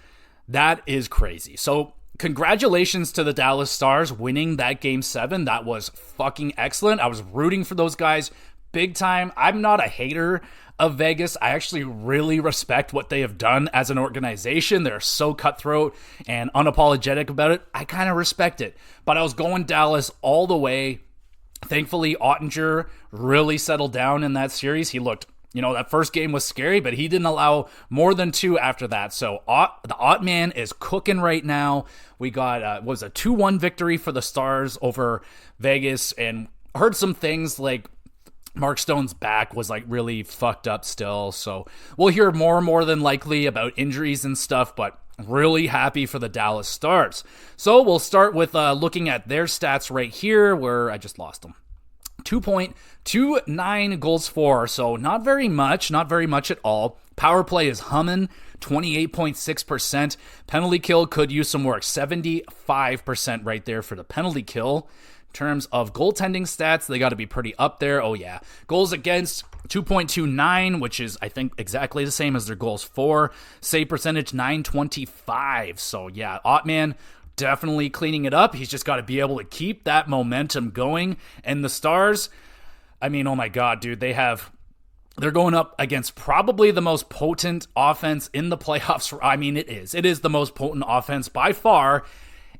That is crazy. So congratulations to the Dallas Stars winning that Game 7. That was fucking excellent. I was rooting for those guys big time. I'm not a hater of Vegas. I actually really respect what they have done as an organization. They're so cutthroat and unapologetic about it. I kind of respect it. But I was going Dallas all the way. Thankfully, Ottinger really settled down in that series. He looked, that first game was scary, but he didn't allow more than 2 after that. So the Ott man is cooking right now. We got, was a 2-1 victory for the Stars over Vegas, and heard some things like Mark Stone's back was like really fucked up still. So we'll hear more than likely about injuries and stuff, but really happy for the Dallas Stars. So we'll start with looking at their stats right here, where I just lost them. 2.29 goals for, so not very much at all. Power play is humming, 28.6%. Penalty kill could use some work, 75% right there for the penalty kill. In terms of goaltending stats, they got to be pretty up there. Oh yeah, goals against 2.29, which is I think exactly the same as their goals for. Save percentage 925. So yeah, Ottman definitely cleaning it up. He's just got to be able to keep that momentum going. And the Stars, I mean, oh my God, dude, they're going up against probably the most potent offense in the playoffs. I mean, it is the most potent offense by far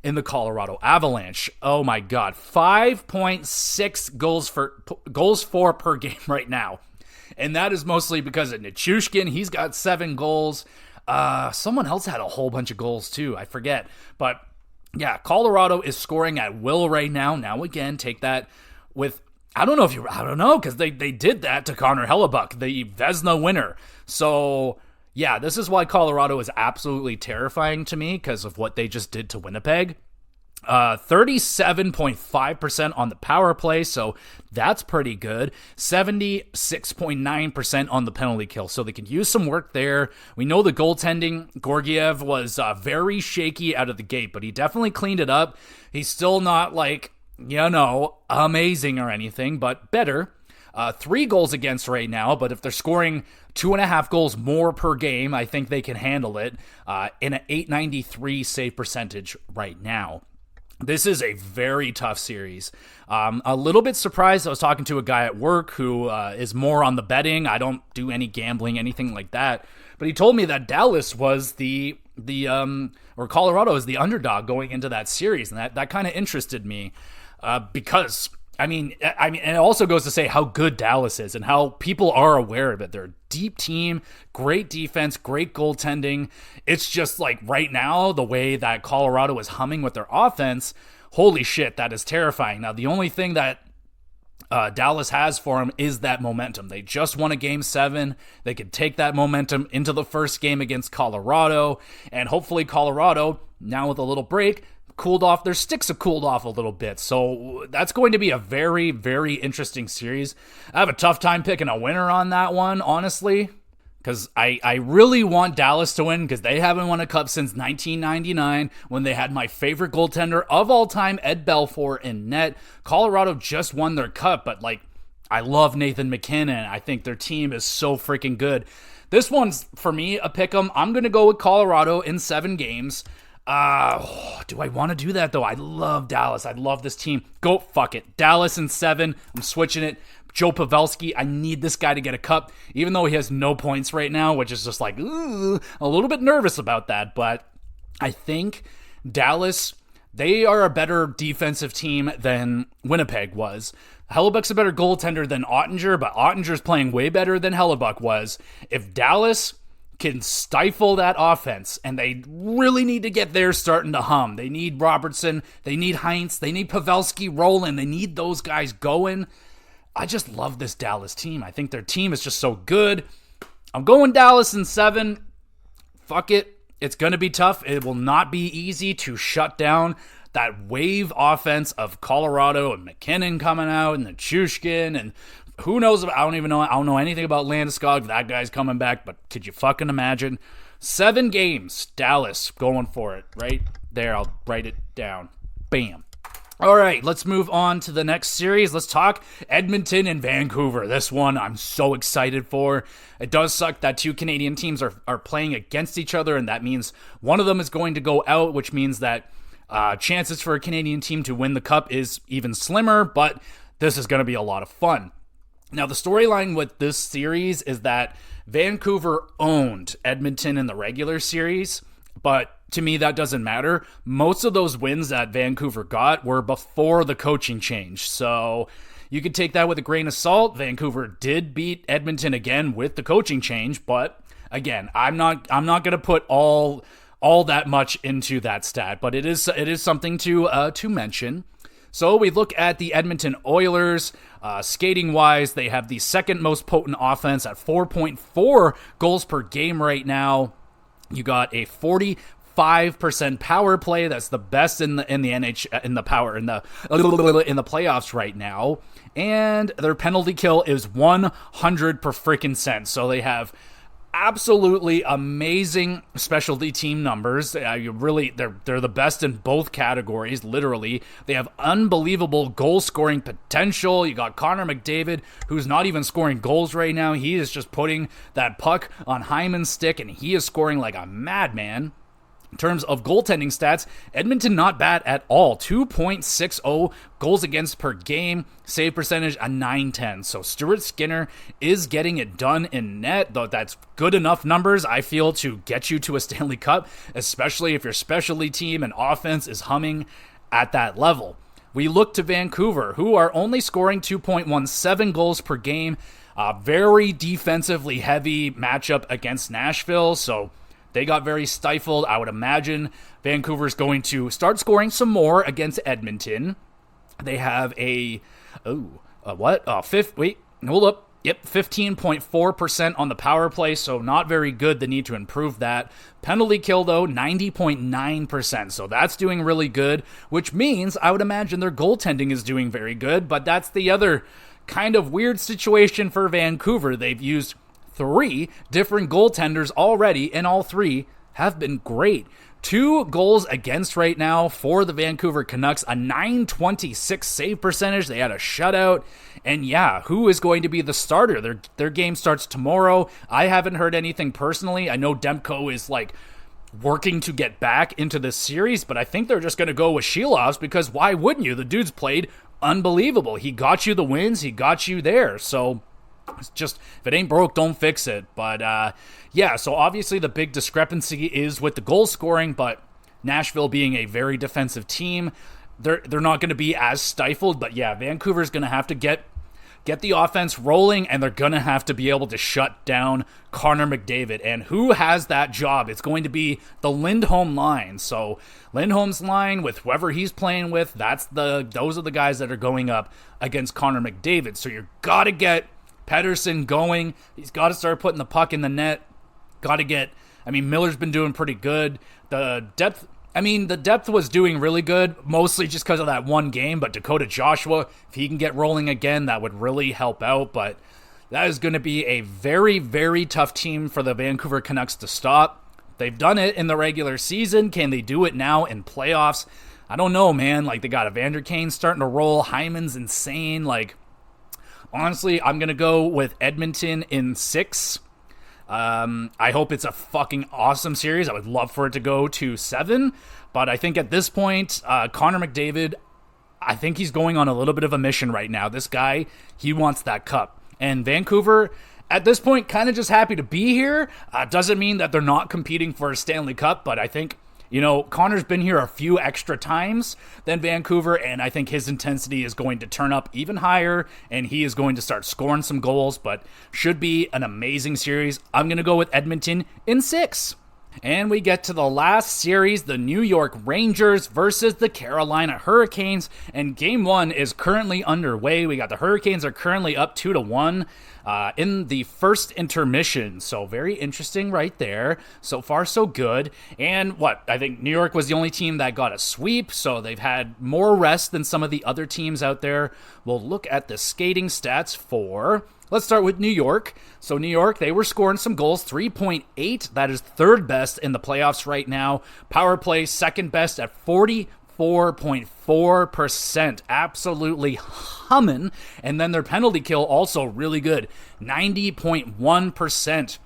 in the Colorado Avalanche. Oh my God, 5.6 goals for per game right now. And that is mostly because of Nichushkin. He's got 7 goals. Someone else had a whole bunch of goals too. I forget. But yeah, Colorado is scoring at will right now. Now again, take that with, I don't know, because they did that to Connor Hellebuck, the Vezina winner. So yeah, this is why Colorado is absolutely terrifying to me, because of what they just did to Winnipeg. 37.5% on the power play, so that's pretty good. 76.9% on the penalty kill, so they can use some work there. We know the goaltending, Georgiev was very shaky out of the gate, but he definitely cleaned it up. He's still not amazing or anything, but better. 3 goals against right now, but if they're scoring 2.5 goals more per game, I think they can handle it in an .893 save percentage right now. This is a very tough series. A little bit surprised. I was talking to a guy at work who is more on the betting. I don't do any gambling, anything like that. But he told me that Dallas was or Colorado is the underdog going into that series, and that kind of interested me because I mean, and it also goes to say how good Dallas is and how people are aware of it. They're a deep team, great defense, great goaltending. It's just like right now, the way that Colorado is humming with their offense, holy shit, that is terrifying. Now, the only thing that Dallas has for them is that momentum. They just won a Game 7. They could take that momentum into the first game against Colorado, and hopefully Colorado, now with a little break, cooled off. Their sticks have cooled off a little bit. So that's going to be a very, very interesting series. I have a tough time picking a winner on that one, honestly, because I really want Dallas to win because they haven't won a cup since 1999 when they had my favorite goaltender of all time, Ed Belfour, in net. Colorado just won their cup, but I love Nathan MacKinnon. I think their team is so freaking good. This one's, for me, a pick'em. I'm going to go with Colorado in 7 games. Do I want to do that, though? I love Dallas. I love this team. Go, fuck it. Dallas in 7. I'm switching it. Joe Pavelski, I need this guy to get a cup, even though he has no points right now, which is just a little bit nervous about that. But I think Dallas, they are a better defensive team than Winnipeg was. Hellebuck's a better goaltender than Ottinger, but Ottinger's playing way better than Hellebuck was. If Dallas can stifle that offense, and they really need to get theirs starting to hum. They need Robertson, they need Heinz, they need Pavelski rolling, they need those guys going. I just love this Dallas team. I think their team is just so good. I'm going Dallas in 7. Fuck it. It's going to be tough. It will not be easy to shut down that wave offense of Colorado and McKinnon coming out and the Chushkin and who knows? I don't know anything about Landeskog. That guy's coming back, but could you fucking imagine? 7 games, Dallas going for it. Right there, I'll write it down. Bam. All right, let's move on to the next series. Let's talk Edmonton and Vancouver. This one I'm so excited for. It does suck that 2 Canadian teams are playing against each other, and that means one of them is going to go out, which means that chances for a Canadian team to win the cup is even slimmer, but this is going to be a lot of fun. Now, the storyline with this series is that Vancouver owned Edmonton in the regular series, but to me, that doesn't matter. Most of those wins that Vancouver got were before the coaching change, so you could take that with a grain of salt. Vancouver did beat Edmonton again with the coaching change, but again, I'm not going to put all that much into that stat, but it is something to mention. So we look at the Edmonton Oilers. Skating-wise, they have the second most potent offense at 4.4 goals per game right now. You got a 45% power play. That's the best in the playoffs right now. And their penalty kill is 100 per freaking cent. So they have absolutely amazing specialty team numbers. They're the best in both categories, literally. They have unbelievable goal scoring potential. You got Connor McDavid, who's not even scoring goals right now. He is just putting that puck on Hyman's stick, and he is scoring like a madman. In terms of goaltending stats, Edmonton not bad at all. 2.60 goals against per game, save percentage a 910. So Stuart Skinner is getting it done in net, though that's good enough numbers, I feel, to get you to a Stanley Cup, especially if your specialty team and offense is humming at that level. We look to Vancouver, who are only scoring 2.17 goals per game. Very defensively heavy matchup against Nashville, so they got very stifled. I would imagine Vancouver's going to start scoring some more against Edmonton. They have 15.4% on the power play, so not very good. They need to improve that. Penalty kill, though, 90.9%, so that's doing really good, which means I would imagine their goaltending is doing very good, but that's the other kind of weird situation for Vancouver. They've used 3 different goaltenders already, and all 3 have been great. 2 goals against right now for the Vancouver Canucks, a 926 save percentage. They had a shutout. And yeah, who is going to be the starter? Their game starts tomorrow. I haven't heard anything personally. I know Demko is working to get back into this series, but I think they're just going to go with Shilovs because why wouldn't you? The dude's played unbelievable. He got you the wins. He got you there. So it's just, if it ain't broke, don't fix it. But yeah, so obviously the big discrepancy is with the goal scoring, but Nashville being a very defensive team, they're not going to be as stifled. But yeah, Vancouver's going to have to get the offense rolling, and they're going to have to be able to shut down Connor McDavid. And who has that job? It's going to be the Lindholm line. So Lindholm's line with whoever he's playing with, those are the guys that are going up against Connor McDavid. So you've got to get Pettersson going. He's got to start putting the puck in the net. Miller's been doing pretty good. The depth I mean, the depth was doing really good, mostly just because of that one game, but Dakota Joshua, if he can get rolling again, that would really help out, but that is going to be a very, very tough team for the Vancouver Canucks to stop. They've done it in the regular season. Can they do it now in playoffs? I don't know, man. Like, they got Evander Kane starting to roll. Hyman's insane. Like, honestly, I'm going to go with Edmonton in 6. I hope it's a fucking awesome series. I would love for it to go to 7. But I think at this point, Connor McDavid, I think he's going on a little bit of a mission right now. This guy, he wants that cup. And Vancouver, at this point, kind of just happy to be here. Doesn't mean that they're not competing for a Stanley Cup, but I think, Connor's been here a few extra times than Vancouver, and I think his intensity is going to turn up even higher, and he is going to start scoring some goals, but should be an amazing series. I'm going to go with Edmonton in 6. And we get to the last series, the New York Rangers versus the Carolina Hurricanes, and Game 1 is currently underway. We got the Hurricanes are currently up 2-1 in the first intermission, so very interesting right there. So far, so good. And I think New York was the only team that got a sweep, so they've had more rest than some of the other teams out there. We'll look at the skating stats for... Let's start with New York. So New York, they were scoring some goals, 3.8. That is third best in the playoffs right now. Power play, second best at 44.4%. Absolutely humming. And then their penalty kill also really good, 90.1%.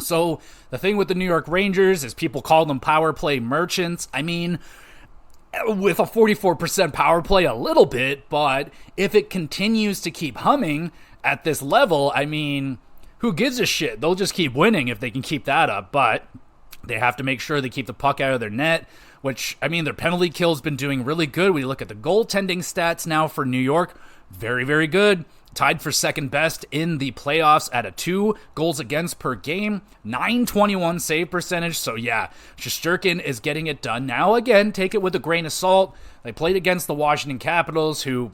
So the thing with the New York Rangers is people call them power play merchants. I mean, with a 44% power play, a little bit, but if it continues to keep humming at this level, I mean, who gives a shit? They'll just keep winning if they can keep that up, but they have to make sure they keep the puck out of their net, which, I mean, their penalty kill's been doing really good. We look at the goaltending stats now for New York. Very, very good. Tied for second best in the playoffs at a 2 goals against per game, 921 save percentage. So yeah, Shesterkin is getting it done. Now again, take it with a grain of salt. They played against the Washington Capitals, who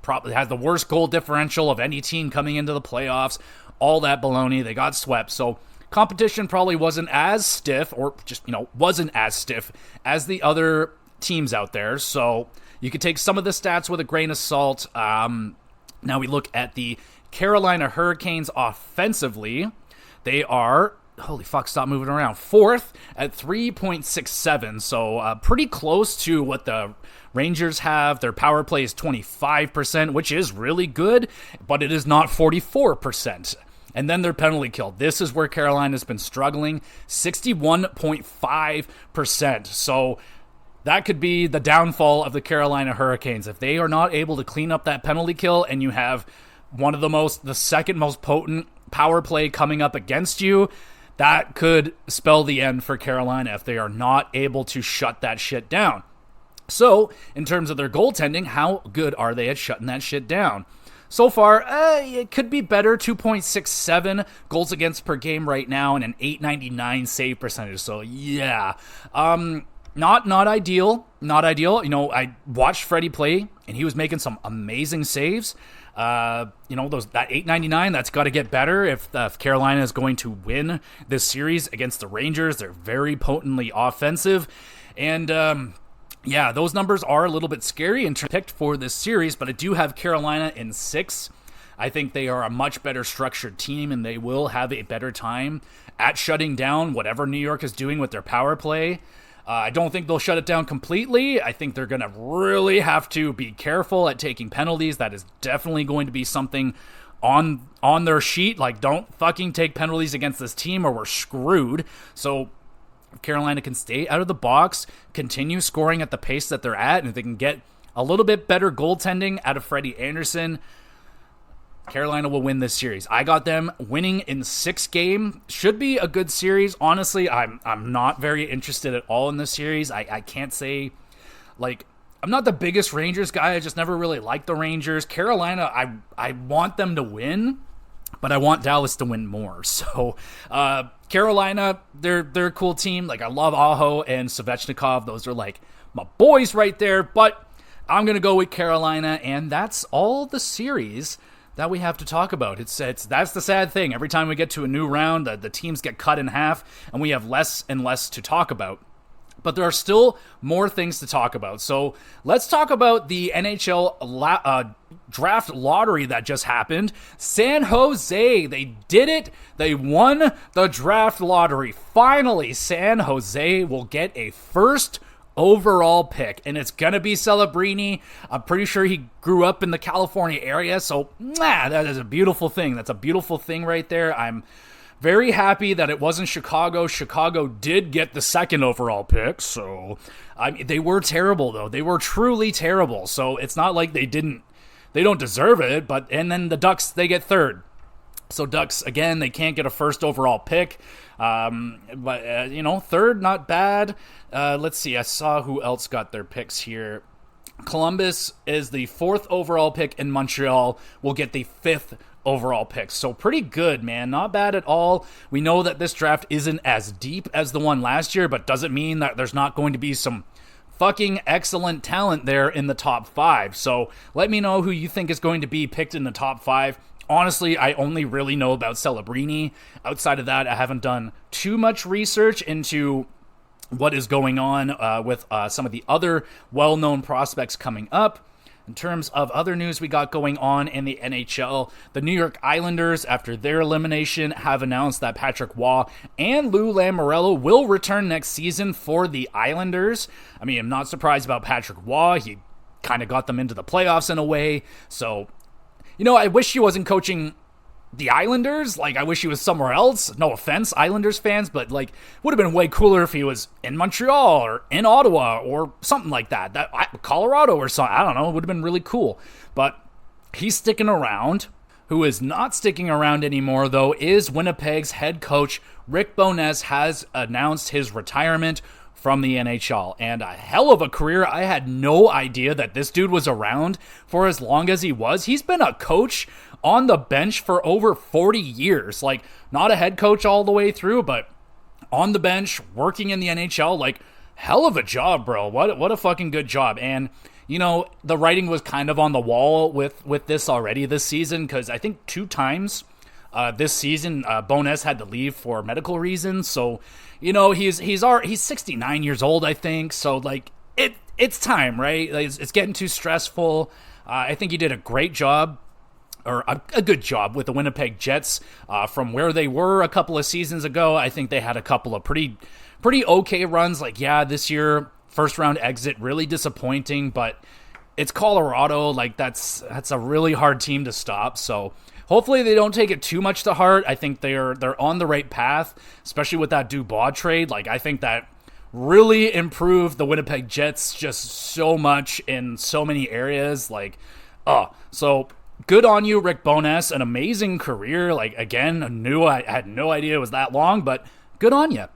probably has the worst goal differential of any team coming into the playoffs. All that baloney. They got swept. So competition probably wasn't as stiff, or just, wasn't as stiff as the other teams out there. So you could take some of the stats with a grain of salt. Now we look at the Carolina Hurricanes offensively. They are, holy fuck, stop moving around, 4th at 3.67. So pretty close to what the Rangers have. Their power play is 25%, which is really good, but it is not 44%. And then their penalty kill. This is where Carolina's been struggling, 61.5%. So that could be the downfall of the Carolina Hurricanes. If they are not able to clean up that penalty kill and you have the second most potent power play coming up against you, that could spell the end for Carolina if they are not able to shut that shit down. So, in terms of their goaltending, how good are they at shutting that shit down? So far, it could be better. 2.67 goals against per game right now and an .899 save percentage. So, yeah. Not ideal. Not ideal. I watched Freddie play, and he was making some amazing saves. That .899, that's got to get better if Carolina is going to win this series against the Rangers. They're very potently offensive. And, yeah, those numbers are a little bit scary and picked for this series, but I do have Carolina in 6. I think they are a much better structured team, and they will have a better time at shutting down whatever New York is doing with their power play. I don't think they'll shut it down completely. I think they're going to really have to be careful at taking penalties. That is definitely going to be something on their sheet. Like, don't fucking take penalties against this team or we're screwed. So if Carolina can stay out of the box, continue scoring at the pace that they're at, and if they can get a little bit better goaltending out of Freddie Anderson, Carolina will win this series. I got them winning in 6 games. Should be a good series. Honestly, I'm not very interested at all in this series. I can't say, I'm not the biggest Rangers guy. I just never really liked the Rangers. Carolina, I want them to win, but I want Dallas to win more. So, Carolina, they're a cool team. I love Aho and Svechnikov. Those are my boys right there. But I'm gonna go with Carolina, and that's all the series that we have to talk about. That's the sad thing. Every time we get to a new round, the teams get cut in half, and we have less and less to talk about. But there are still more things to talk about. So let's talk about the NHL draft lottery that just happened. San Jose, they did it. They won the draft lottery. Finally, San Jose will get a first overall pick, and it's going to be Celebrini. I'm pretty sure he grew up in the California area, so that is a beautiful thing. That's a beautiful thing right there. I'm very happy that it wasn't Chicago. Chicago did get the second overall pick, so they were terrible, though. They were truly terrible, so it's not like they don't deserve it, and then the Ducks, they get third. So Ducks, again, they can't get a first overall pick, but third, not bad. Let's see, I saw who else got their picks here. Columbus is the fourth overall pick, and Montreal will get the fifth overall pick. So pretty good, man. Not bad at all. We know that this draft isn't as deep as the one last year, but doesn't mean that there's not going to be some fucking excellent talent there in the top 5. So let me know who you think is going to be picked in the top 5. Honestly, I only really know about Celebrini. Outside of that, I haven't done too much research into what is going on with some of the other well-known prospects coming up. In terms of other news we got going on in the NHL, the New York Islanders, after their elimination, have announced that Patrick Waugh and Lou Lamoriello will return next season for the Islanders. I mean, I'm not surprised about Patrick Waugh. He kind of got them into the playoffs in a way. So, I wish he wasn't coaching the Islanders. I wish he was somewhere else. No offense, Islanders fans, but would have been way cooler if he was in Montreal or in Ottawa or something like that. Colorado or something. I don't know. It would have been really cool. But he's sticking around. Who is not sticking around anymore, though, is Winnipeg's head coach Rick Bowness has announced his retirement from the NHL, and a hell of a career. I had no idea that this dude was around for as long as he was. He's been a coach on the bench for over 40 years. Not a head coach all the way through, but on the bench, working in the NHL. Hell of a job, bro. What a fucking good job. And, the writing was kind of on the wall with this already this season, because I think 2 times this season, Bowness had to leave for medical reasons. So, he's 69 years old, I think. So, it's time, right? It's getting too stressful. I think he did a great job, or a good job with the Winnipeg Jets from where they were a couple of seasons ago. I think they had a couple of pretty okay runs. This year, first round exit, really disappointing, but it's Colorado. That's a really hard team to stop. So hopefully they don't take it too much to heart. I think they're on the right path, especially with that Dubois trade. I think that really improved the Winnipeg Jets just so much in so many areas. So good on you, Rick Bowness. An amazing career. Again, I had no idea it was that long, but good on you.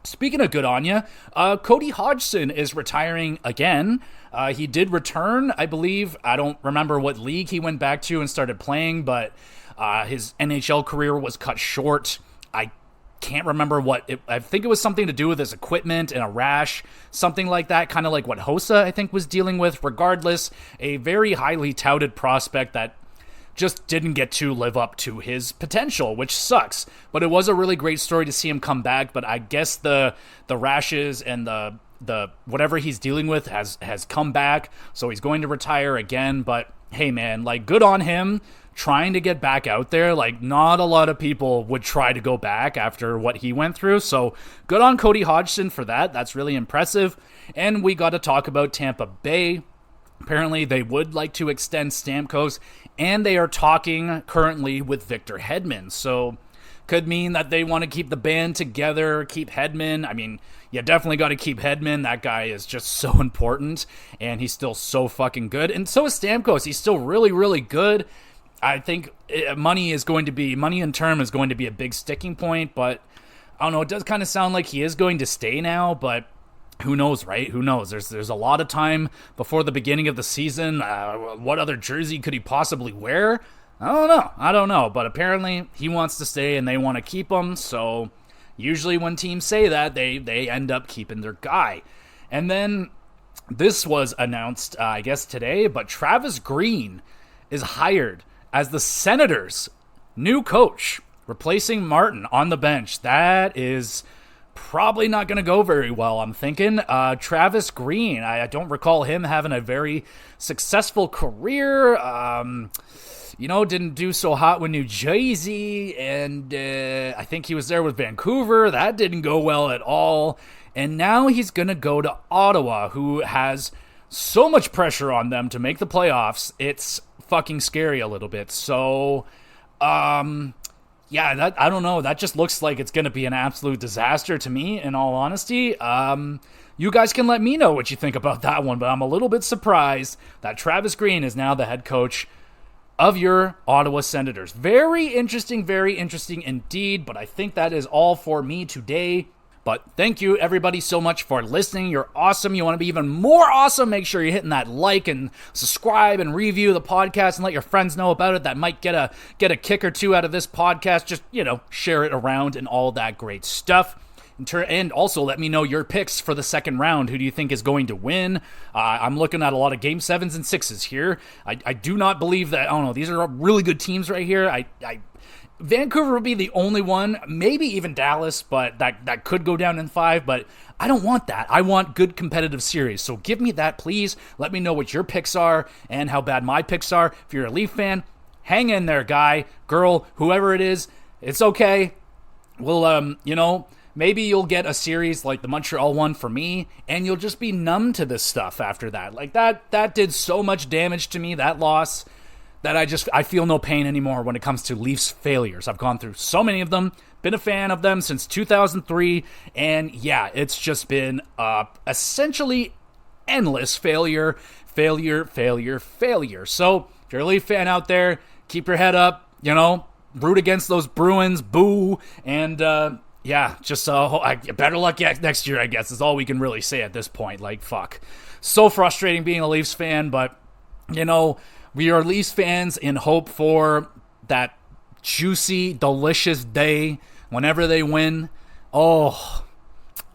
Speaking of good on you, Cody Hodgson is retiring again. He did return, I believe. I don't remember what league he went back to and started playing, but his NHL career was cut short. I can't remember I think it was something to do with his equipment and a rash, something like that, kind of like what Hossa, I think, was dealing with. Regardless, a very highly touted prospect that just didn't get to live up to his potential, which sucks. But it was a really great story to see him come back. But I guess the rashes and the whatever he's dealing with has come back, so he's going to retire again. But hey, man, good on him trying to get back out there. Not a lot of people would try to go back after what he went through. So good on Cody Hodgson for that. That's really impressive. And we got to talk about Tampa Bay. Apparently, they would like to extend Stamkos, and they are talking currently with Victor Hedman. So, could mean that they want to keep the band together, keep Hedman. I mean, you definitely got to keep Hedman. That guy is just so important, and he's still so fucking good. And so is Stamkos. He's still really, really good. I think money in term is going to be a big sticking point, but I don't know. It does kind of sound like he is going to stay now, but who knows, right? Who knows? There's a lot of time before the beginning of the season. What other jersey could he possibly wear? I don't know. But apparently he wants to stay and they want to keep him. So usually when teams say that, they end up keeping their guy. And then this was announced, I guess today, but Travis Green is hired as the Senators' new coach, replacing Martin on the bench. That is probably not going to go very well, I'm thinking. Travis Green, I don't recall him having a very successful career. Didn't do so hot with New Jersey, and I think he was there with Vancouver. That didn't go well at all. And now he's going to go to Ottawa, who has so much pressure on them to make the playoffs. It's fucking scary a little bit. So, I don't know. That just looks like it's going to be an absolute disaster to me, in all honesty. You guys can let me know what you think about that one, but I'm a little bit surprised that Travis Green is now the head coach of your Ottawa Senators. Very interesting indeed, but I think that is all for me today. But thank you, everybody, so much for listening. You're awesome. You want to be even more awesome? Make sure you're hitting that like and subscribe and review the podcast and let your friends know about it. That might get a kick or two out of this podcast. Just, share it around and all that great stuff. And also let me know your picks for the second round. Who do you think is going to win? I'm looking at a lot of game 7s and 6s here. I do not believe that. I don't know. These are really good teams right here. Vancouver would be the only one, maybe even Dallas, but that could go down in 5, but I don't want that. I want good competitive series, so give me that, please. Let me know what your picks are and how bad my picks are. If you're a Leaf fan, hang in there, guy, girl, whoever it is. It's okay. We'll, maybe you'll get a series like the Montreal one for me, and you'll just be numb to this stuff after that. Like, that did so much damage to me, that loss, that I feel no pain anymore when it comes to Leafs failures. I've gone through so many of them, been a fan of them since 2003, and yeah, it's just been essentially endless failure. So if you're a Leaf fan out there, keep your head up, root against those Bruins, boo, and just better luck next year, I guess, is all we can really say at this point. Like, fuck. So frustrating being a Leafs fan, but, we are Leafs fans in hope for that juicy, delicious day whenever they win. Oh,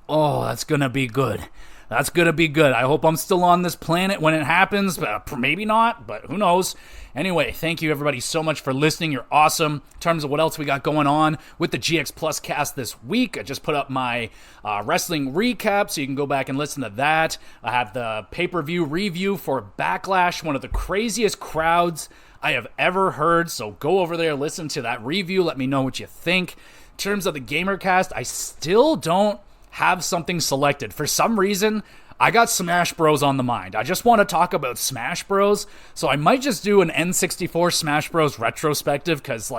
that's going to be good. That's going to be good. I hope I'm still on this planet when it happens. Maybe not, but who knows. Anyway, thank you everybody so much for listening. You're awesome. In terms of what else we got going on with the GX Plus cast this week, I just put up my wrestling recap, so you can go back and listen to that. I have the pay-per-view review for Backlash, one of the craziest crowds I have ever heard. So go over there, listen to that review. Let me know what you think. In terms of the GamerCast, I still don't have something selected. For some reason, I got Smash Bros on the mind. I just want to talk about Smash Bros, so I might just do an N64 Smash Bros retrospective, because,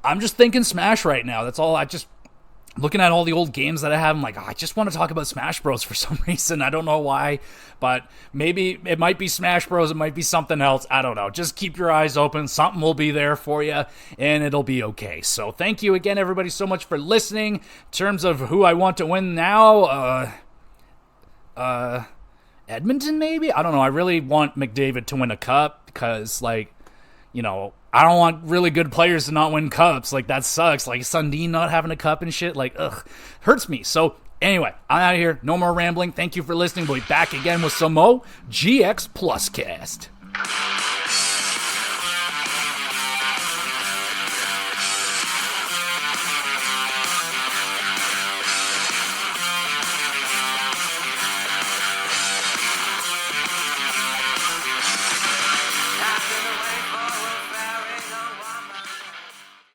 I'm just thinking Smash right now. That's all. Looking at all the old games that I have, I'm like, I just want to talk about Smash Bros for some reason. I don't know why, but maybe it might be Smash Bros. It might be something else. I don't know. Just keep your eyes open. Something will be there for you, and it'll be okay. So thank you again, everybody, so much for listening. In terms of who I want to win now, Edmonton, maybe? I don't know. I really want McDavid to win a cup because, I don't want really good players to not win cups. That sucks. Sundin not having a cup and shit. Hurts me. So, anyway, I'm out of here. No more rambling. Thank you for listening. We'll be back again with some more GX Plus cast.